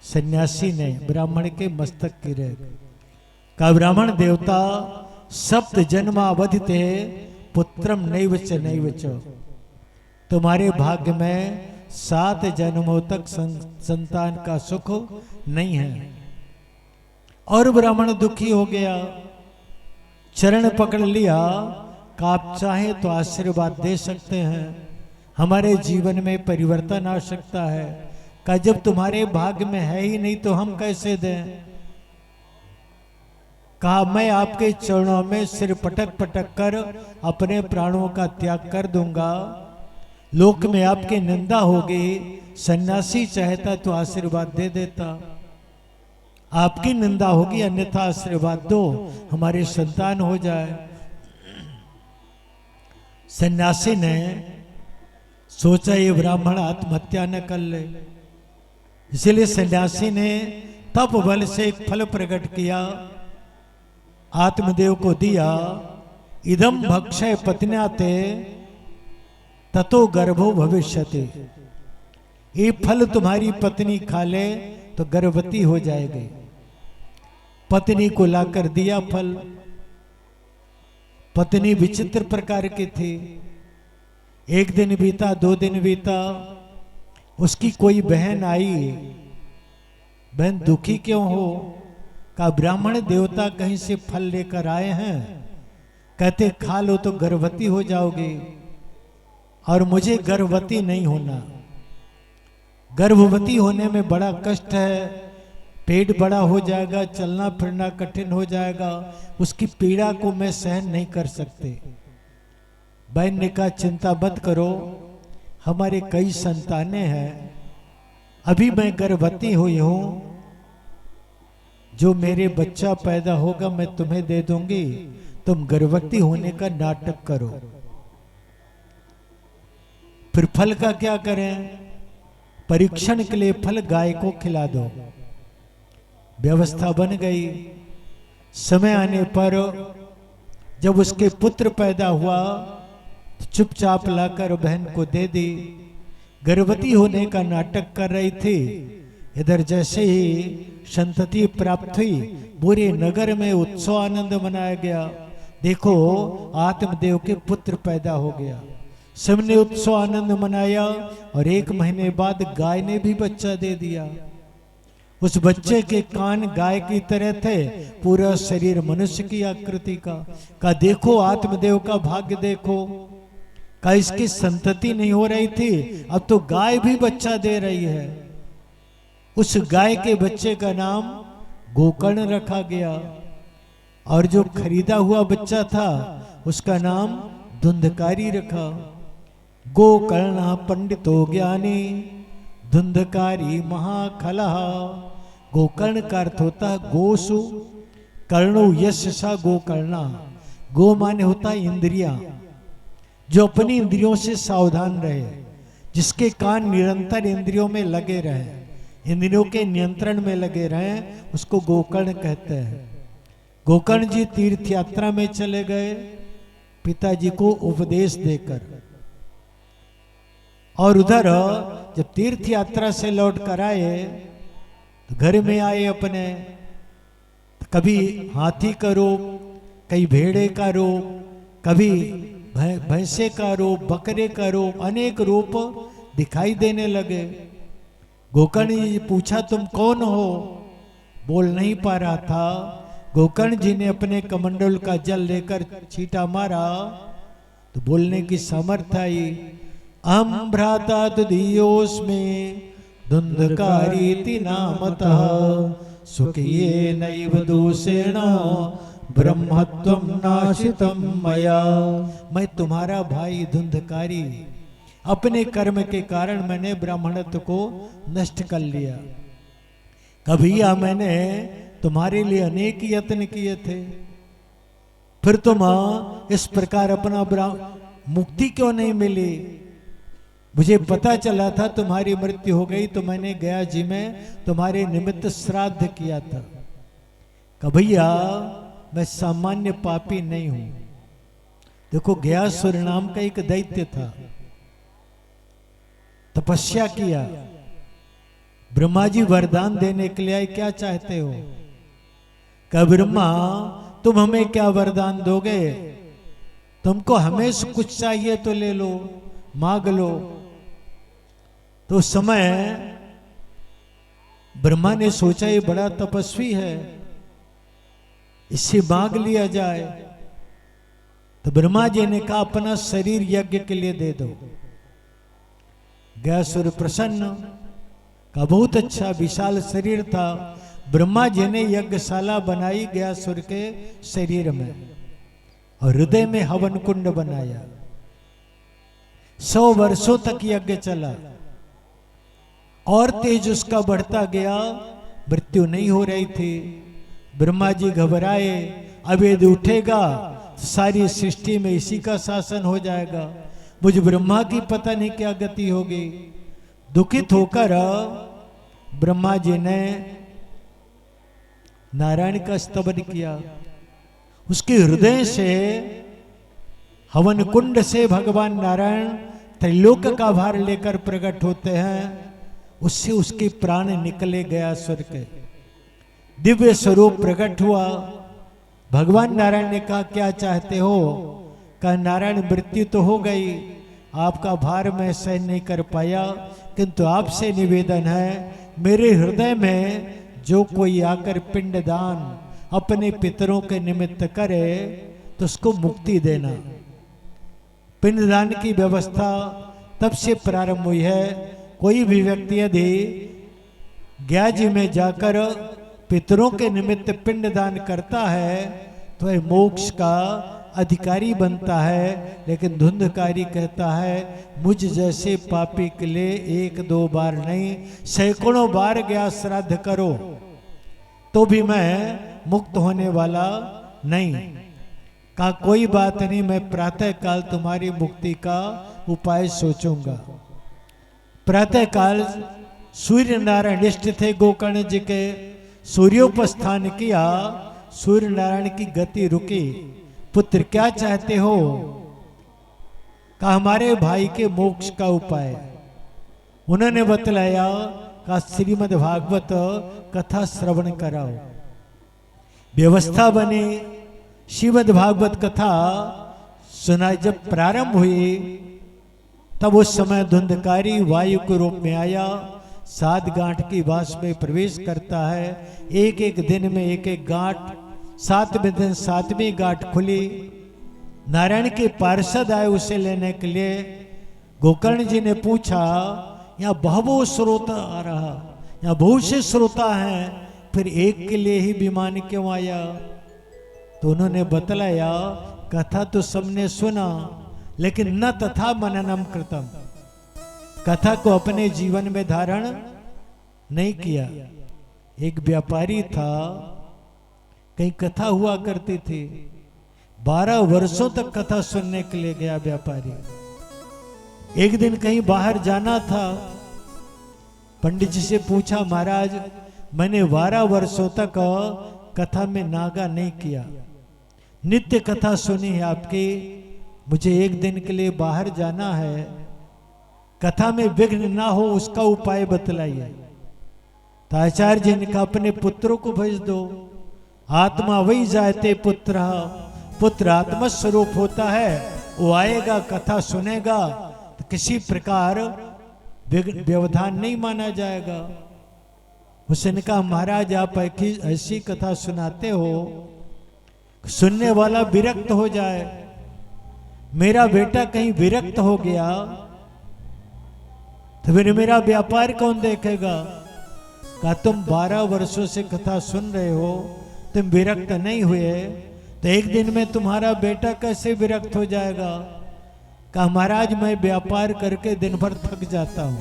सन्यासी ने ब्राह्मण के मस्तक की रेख कहा, ब्राह्मण देवता, सप्त जन्मावधिते पुत्रम नैवच नैवच। तुम्हारे भाग्य में 7 जन्मों तक संतान का सुख नहीं है। और ब्राह्मण दुखी हो गया, चरण पकड़ लिया। कि आप चाहे तो आशीर्वाद दे सकते हैं, हमारे जीवन में परिवर्तन आ सकता है। का जब तुम्हारे भाग्य में है ही नहीं तो हम कैसे दें? कहा, मैं आपके चरणों में सिर पटक पटक कर अपने प्राणों का त्याग कर दूंगा। लोक में आपकी निंदा होगी। सन्यासी चाहता तो आशीर्वाद दे देता। आपकी निंदा होगी, अन्यथा आशीर्वाद दो, हमारी संतान हो जाए। सन्यासी ने सोचा ये ब्राह्मण आत्महत्या न कर ले, इसलिए सन्यासी ने तप बल से एक फल प्रकट किया, आत्मदेव को दिया। इदम भक्षय पत्न्याते ततो गर्भो भविष्यति। ये फल तुम्हारी पत्नी खा ले तो गर्भवती हो जाएगी। पत्नी को लाकर दिया फल। पत्नी विचित्र प्रकार की थी। एक दिन बीता, 2 दिन बीता, उसकी कोई बहन आई। बहन दुखी क्यों हो? कहा, ब्राह्मण देवता कहीं से फल लेकर आए हैं, कहते खा लो तो गर्भवती हो जाओगे, और मुझे गर्भवती नहीं होना। गर्भवती होने में बड़ा कष्ट है, पेट बड़ा हो जाएगा, चलना फिरना कठिन हो जाएगा, उसकी पीड़ा को मैं सहन नहीं कर सकते। बहन ने कहा, चिंता मत करो, हमारे कई संतानें हैं, अभी मैं गर्भवती हुई हूं, जो मेरे बच्चा पैदा होगा मैं तुम्हें दे दूंगी, तुम गर्भवती होने का नाटक करो। फिर फल का क्या करें? परीक्षण के लिए फल गाय को खिला दो। व्यवस्था बन गई। समय आने पर जब उसके पुत्र पैदा हुआ तो चुपचाप लाकर बहन को दे दी। गर्भवती होने का नाटक कर रही थी। इधर जैसे ही संतति प्राप्त हुई, पूरे नगर में उत्सव आनंद मनाया गया। देखो आत्मदेव के पुत्र पैदा हो गया, सबने उत्सव आनंद मनाया और 1 महीने बाद गाय ने भी बच्चा दे दिया। उस बच्चे के कान गाय की तरह थे, पूरा शरीर मनुष्य की आकृति का देखो आत्मदेव का भाग्य देखो, का इसकी संतति नहीं हो रही थी, अब तो गाय भी बच्चा दे रही है। उस गाय के बच्चे का नाम गोकर्ण रखा गया और जो खरीदा हुआ बच्चा था उसका नाम धुंधकारी रखा। गोकर्ण पंडितो ज्ञानी धुंधकारी महाखलः। गोकर्ण का अर्थ होता है गोसु, कर्णो यशसा गोकर्णा। गो माने होता है इंद्रियां, जो अपनी इंद्रियों से सावधान रहे, जिसके कान निरंतर इंद्रियों में लगे रहे, इंद्रियों के नियंत्रण में लगे रहे, उसको गोकर्ण कहते हैं। गोकर्ण जी तीर्थ यात्रा में चले गए पिताजी को उपदेश देकर, और उधर जब तीर्थ यात्रा से लौट कर आए तो घर में आए अपने, कभी हाथी का रूप, कहीं भेड़े का रूप, कभी भैंसे का रूप, बकरे का रूप, अनेक रूप दिखाई देने लगे। गोकर्ण जी पूछा तुम कौन हो? बोल नहीं पा रहा था। गोकर्ण जी ने अपने कमंडल का जल लेकर छींटा मारा तो बोलने की सामर्थ्य आई। अहं भ्राता तुदीयोऽस्मि धुंधकारीति नामतः सुखिये नैव दोषेण ब्रह्मत्वं नाशितं मया। मैं तुम्हारा भाई धुंधकारी, अपने कर्म के कारण मैंने ब्राह्मणत्व को नष्ट कर लिया। कभी या मैंने तुम्हारे लिए अनेक यत्न किए थे, फिर तुम इस प्रकार अपना मुक्ति क्यों नहीं मिली? मुझे पता चला था तुम्हारी मृत्यु हो गई तो मैंने गया जी में तुम्हारे निमित्त श्राद्ध किया था। भैया मैं सामान्य पापी नहीं हूं। देखो गयासुर नाम का एक दैत्य था, तपस्या किया, ब्रह्मा जी वरदान देने के लिए आए, क्या चाहते हो? कहा ब्रह्मा तुम हमें क्या वरदान दोगे? तुमको हमें कुछ चाहिए तो ले लो, मांग लो। तो उस समय ब्रह्मा ने सोचा ये बड़ा तपस्वी है, इससे मांग लिया जाए। तो ब्रह्मा जी ने कहा अपना शरीर यज्ञ के लिए दे दो। गयासुर प्रसन्न, का बहुत अच्छा विशाल शरीर था। ब्रह्मा जी ने यज्ञशाला बनाई गयासुर के शरीर में और हृदय में हवन कुंड बनाया। 100 वर्षों तक यज्ञ चला और तेज उसका बढ़ता गया, मृत्यु नहीं हो रही थी। ब्रह्मा जी घबराए, अब यदि उठेगा सारी सृष्टि में इसी का शासन हो जाएगा, मुझ ब्रह्मा की पता नहीं क्या गति होगी। दुखित होकर ब्रह्मा जी ने नारायण का स्तवन किया। उसके हृदय से हवन कुंड से भगवान नारायण त्रिलोक का भार लेकर प्रकट होते हैं। उससे उसके प्राण निकले गयासुर के, दिव्य स्वरूप प्रकट हुआ। भगवान नारायण ने कहा क्या चाहते हो? कहा नारायण मृत्यु तो हो गई, आपका भार मैं सहन नहीं कर पाया, किंतु आपसे निवेदन है मेरे हृदय में जो कोई आकर पिंडदान अपने पितरों के निमित्त करे तो उसको मुक्ति देना। पिंडदान की व्यवस्था तब से प्रारंभ हुई है। कोई भी व्यक्ति यदि गया जी में जाकर पितरों के निमित्त पिंडदान करता है तो वह मोक्ष का अधिकारी बनता है। लेकिन धुंधकारी कहता है मुझ जैसे पापी के लिए 1-2 बार नहीं, सैकड़ों बार गया श्राद्ध करो तो भी मैं मुक्त होने वाला नहीं। कहा कोई बात नहीं, मैं प्रातः काल तुम्हारी मुक्ति का उपाय सोचूंगा। प्रातः काल सूर्य नारायण इष्ट थे गोकर्ण जी के, सूर्योपस्थान किया, सूर्य नारायण की गति रुकी। पुत्र क्या चाहते हो? कहा हमारे भाई के मोक्ष का उपाय। उन्होंने बतलाया, कहा श्रीमद् भागवत कथा श्रवण कराओ। व्यवस्था बनी, श्रीमद् भागवत कथा सुनाई जब प्रारंभ हुई तब उस समय धुंधकारी वायु के रूप में आया, 7 गांठ की वास में प्रवेश करता है। एक एक दिन में एक एक गांठ, 7वें दिन 7वीं गांठ खुली। नारायण के पार्षद आए उसे लेने के लिए। गोकर्ण जी ने पूछा, यहाँ बहु श्रोता आ रहा, यहाँ बहुत से श्रोता हैं, फिर एक के लिए ही विमान क्यों आया? तो उन्होंने बतलाया, कथा तो सबने सुना लेकिन न तथा मननम कृतम, कथा को अपने जीवन में धारण नहीं किया। एक व्यापारी था, कहीं कथा हुआ करती थी, 12 वर्षों तक कथा सुनने के लिए गया व्यापारी। एक दिन कहीं बाहर जाना था, पंडित जी से पूछा, महाराज मैंने 12 वर्षों तक कथा में नागा नहीं किया, नित्य कथा सुनी है आपकी, मुझे एक दिन के लिए बाहर जाना है, कथा में विघ्न ना हो उसका उपाय बतलाइए। तो आचार्य जी ने कहा, अपने पुत्रों को भेज दो, आत्मा वही जायते पुत्र, पुत्र आत्मा स्वरूप होता है, वो आएगा कथा सुनेगा तो किसी प्रकार व्यवधान नहीं माना जाएगा। उसने कहा, महाराज आप ऐसी कथा सुनाते हो सुनने वाला विरक्त हो जाए, मेरा बेटा कहीं विरक्त हो गया तो फिर मेरा व्यापार कौन देखेगा? कहा, तुम 12 वर्षों से कथा सुन रहे हो, तुम विरक्त नहीं हुए तो एक दिन में तुम्हारा बेटा कैसे विरक्त हो जाएगा? कहा, महाराज मैं व्यापार करके दिन भर थक जाता हूं,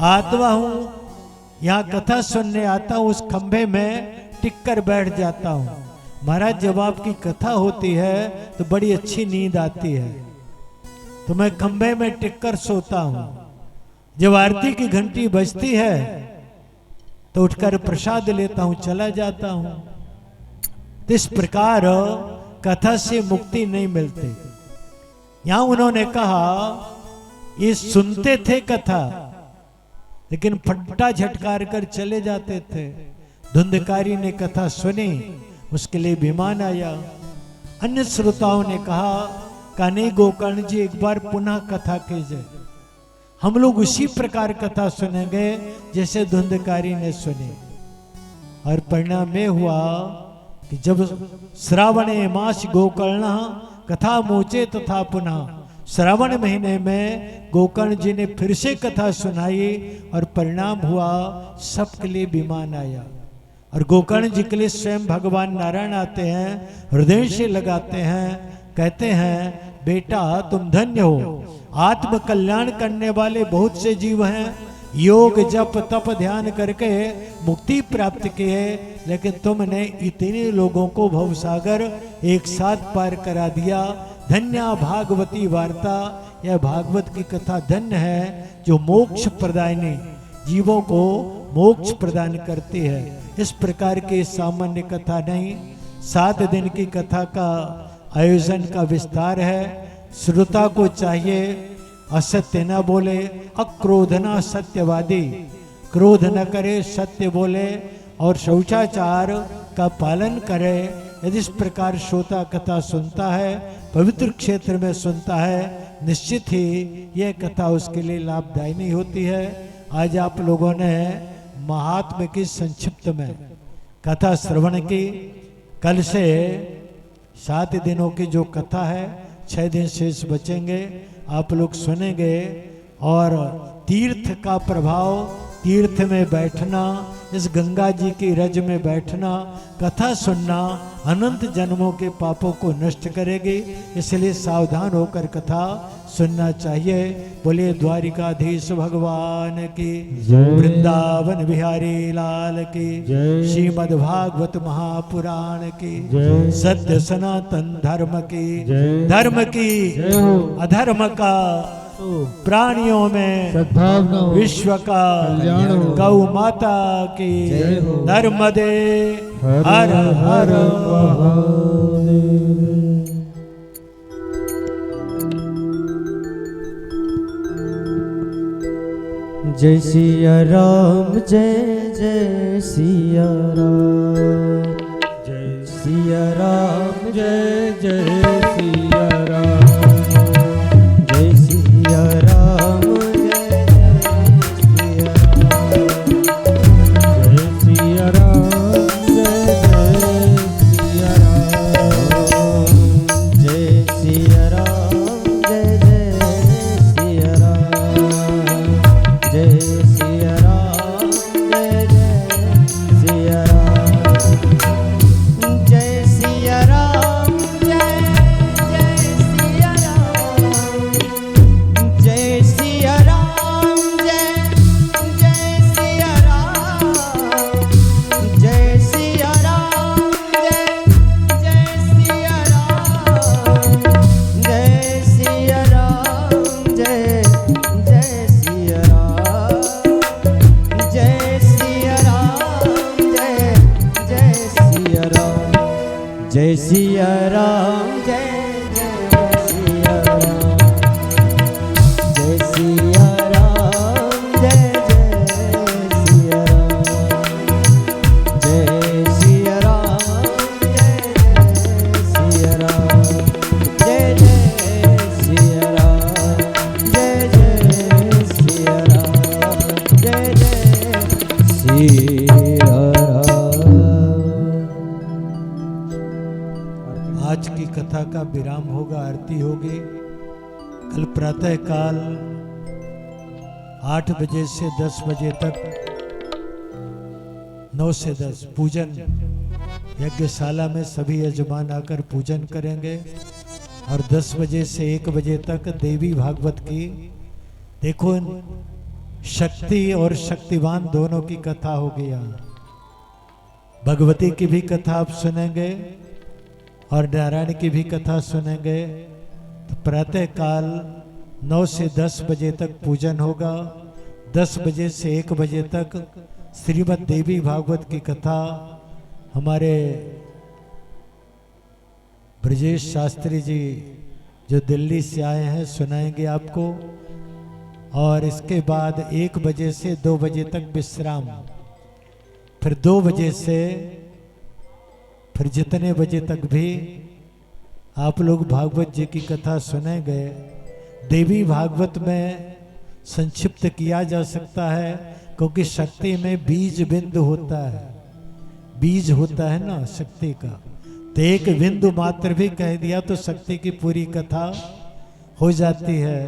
आत्मा हूं, यहाँ कथा सुनने आता हूं, उस खंभे में टिक कर बैठ जाता हूं। महाराज जब आपकी कथा होती है तो बड़ी अच्छी नींद आती है, तो मैं खंभे में टिक कर सोता हूं। जब आरती की घंटी बजती है तो उठकर प्रसाद लेता हूं, चला जाता हूं। तो इस प्रकार कथा से मुक्ति नहीं मिलती। यहां उन्होंने कहा, ये सुनते थे कथा लेकिन फट्टा झटकार कर चले जाते थे। धुंधकारी ने कथा सुनी, उसके लिए विमान आया। अन्य श्रोताओं ने कहा, नहीं गोकर्ण जी एक बार पुनः कथा कीजिए, हम लोग उसी प्रकार कथा सुनेंगे जैसे धुंधकारी ने सुनी। और परिणाम में हुआ कि जब श्रावणे मास गोकर्ण कथा मोचे तथा पुनः, श्रावण महीने में गोकर्ण जी ने फिर से कथा सुनाई और परिणाम हुआ सबके लिए विमान आया। और गोकर्ण जी के लिए स्वयं भगवान नारायण आते हैं, हृदय से लगाते हैं, कहते हैं, बेटा तुम धन्य हो, आत्म कल्याण करने वाले बहुत से जीव हैं, योग जप तप ध्यान करके मुक्ति प्राप्त किए, लेकिन तुमने इतने लोगों को भवसागर एक साथ पार करा दिया। धन्य भागवती वार्ता, यह भागवत की कथा धन्य है जो मोक्ष प्रदायिनी, जीवों को मोक्ष प्रदान करती है। इस प्रकार की सामान्य कथा नहीं, 7 दिन की कथा का आयोजन का विस्तार है। श्रोता को चाहिए असत्य न बोले, अक्रोधना सत्यवादी, क्रोध न करे, सत्य बोले और शौचाचार का पालन करे। यदि इस प्रकार श्रोता कथा सुनता है, पवित्र क्षेत्र में सुनता है, निश्चित ही यह कथा उसके लिए लाभदायी नहीं होती है। आज आप लोगों ने महात्म्य की संक्षिप्त में कथा श्रवण की। कल से 7 दिनों की जो कथा है, 6 दिन शेष बचेंगे, आप लोग सुनेंगे। और तीर्थ का प्रभाव, तीर्थ में बैठना, इस गंगा जी की रज में बैठना, कथा सुनना अनंत जन्मों के पापों को नष्ट करेगी, इसलिए सावधान होकर कथा सुनना चाहिए। बोलिए द्वारिकाधीश भगवान की, वृंदावन बिहारी लाल की, श्रीमद् भागवत महापुराण की, सत्य सनातन धर्म की, धर्म की अधर्म का प्राणियों में सद्भावना, विश्व का गौ माता की, नर्मदे हर हर जय सिया राम, जय जय सिया राम, जय सिया राम, जय जय सिया राम। जय सिया राम जय सिया राम, जय सिया राम। जय सिया राम जय सिया राम। जय सिया राम जय सिया राम। जय सिया राम जय सिया राम। जय सिया राम जय सिया राम। जय सिया राम जय सिया राम। जय सिया राम जय सिया राम। जय सिया राम जय सिया राम। जय सिया राम जय सिया राम। जय सिया राम जय सिया राम। जय सिया राम जय सिया राम। जय सिया राम। जय सिया राम। आज की कथा का विराम होगा, आरती होगी। कल प्रातः काल 8 बजे से 10 बजे तक 9 से 10 पूजन यज्ञशाला में सभी यजमान आकर पूजन करेंगे और 10 बजे से 1 बजे तक देवी भागवत की, देखो शक्ति और शक्तिवान दोनों की कथा होगी। यहाँ भगवती की भी कथा आप सुनेंगे और नारायण की भी कथा सुनेंगे। तो प्रातः काल 9 से 10 बजे तक पूजन होगा। 10 बजे से 1 बजे तक श्रीमद् देवी भागवत की कथा हमारे ब्रजेश शास्त्री जी जो दिल्ली से आए हैं सुनाएंगे आपको। और इसके बाद 1 बजे से 2 बजे तक विश्राम, फिर 2 बजे से फिर जितने बजे तक भी आप लोग भागवत जी की कथा सुनेंगे। देवी भागवत में संक्षिप्त किया जा सकता है क्योंकि शक्ति में बीज बिंदु होता है, बीज होता है ना शक्ति का। तो एक बिंदु मात्र भी कह दिया तो शक्ति की पूरी कथा हो जाती है।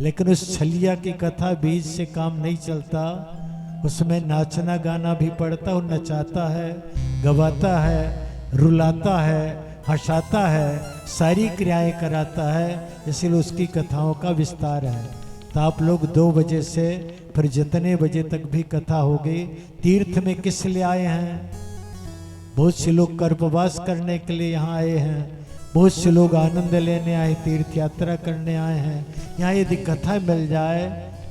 लेकिन उस छलिया की कथा बीज से काम नहीं चलता, उसमें नाचना गाना भी पड़ता, वो नचाता है, गवाता है, रुलाता है, हंसाता है, सारी क्रियाएं कराता है, इसलिए उसकी कथाओं का विस्तार है। तो आप लोग 2 बजे से फिर जितने बजे तक भी कथा होगी। तीर्थ में किस लिए आए हैं? बहुत से लोग गर्भवास करने के लिए यहाँ आए हैं, बहुत से लोग आनंद लेने आए, तीर्थ यात्रा करने आए हैं। यहाँ यदि कथा मिल जाए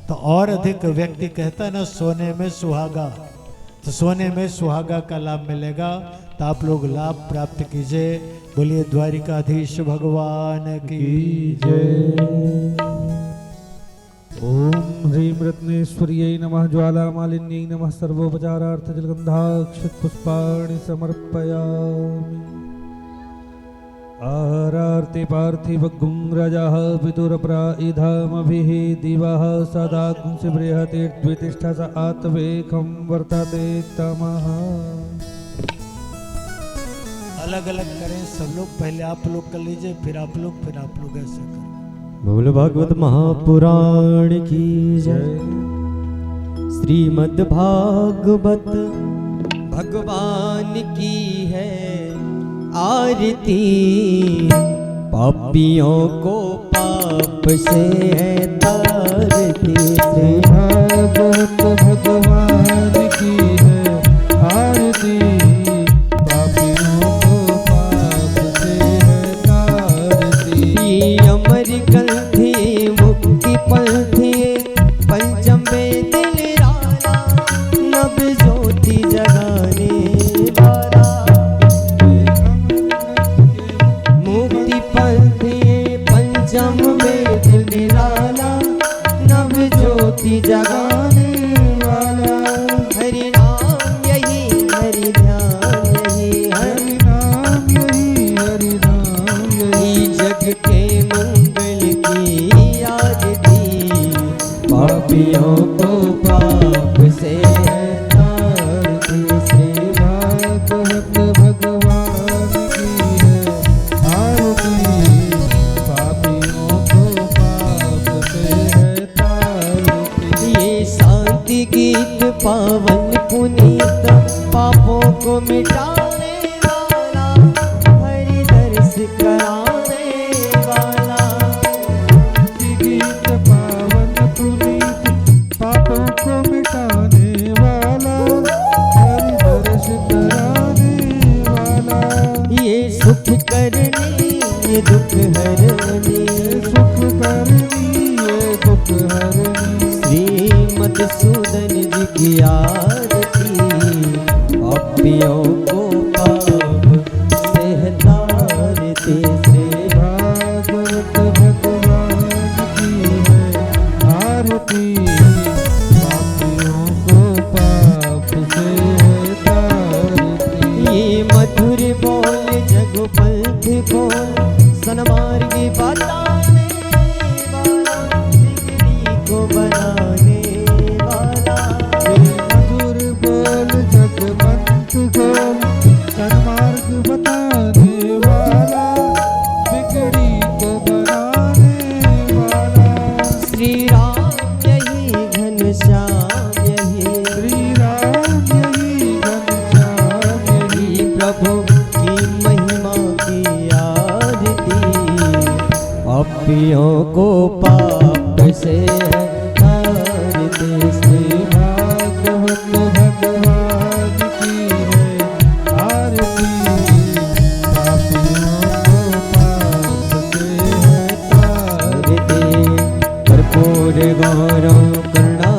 तो और अधिक व्यक्ति कहता है ना सोने में सुहागा, तो सोने में सुहागा का लाभ मिलेगा। तो आप लोग लाभ प्राप्त कीजिए। बोलिए द्वारिकाधीश भगवान की जय। ओम ह्रीं रत्नेश्वर्यै नमः, ज्वालामालिन्यै नमः, सर्वोपचारार्थ जलगंधाक्षत पुष्पाणि समर्पयामि। आरार्ति पार्थिव गुंरजः पितुरप्राइधामभिः दिवः सदाग्ंसि बृहते द्वितिष्ठा स आत्वेकं वर्तते तमः। अलग अलग करें सब लोग, पहले आप लोग कर लीजिए, फिर आप लोग, फिर आप लोग, ऐसा करें। बोल भागवत महापुराण की जय। श्रीमद् भागवत भगवान की है आरती, पापियों को पाप से है तारती। श्री भागवत भगवान की है आरती, पापियों को पाप से है तारती। अमर ग्रंथि मुक्ति पंथी, पंचम वेद निराला, नव ज्योति जगाने वाला। मुक्ति पंथी पंचम वेद निराला, नव ज्योति जगाने वाला। हरि नाम यही हरि ध्यान यही, हरि नाम यही हरि पापियों को पाप से है तारती। श्री भागवत भगवान की है आरती, पापियों को पाप से है तारती। ये शांति गीत पावन पुनीत पापों को मिटाने वाला, हरि दर्श कराने वाला। गीत पावन पुनीत पापों को मिटाने वाला, हरि दर्श कराने वाला। ये सुख करनी ये दुख हरनी, सुख करनी ये दुख हरनी। श्री मधुसूदन जी की आरती, पापियों को पाप से है तारती। श्री भागवत भगवान की है आरती, पापियों को पाप से है तारती। ये मधुर बोल जगपंथ बोल, सन्मार्गी बताने वाला, बिगड़ी को बनाने वाला। मधुर बोल जगपंथ बोल, सन्मार्ग बताने वाला, बिगड़ी को बनाने वाला। श्री राम यही घनश्याम यही, श्री राम यही घनश्याम यही, प्रभु की महिमा की आरती, पापियों को पाप से है तारती। श्री भागवत भगवान की है आरती, पापियों को पाप से है तारती। कर्पूर गौरव करुणा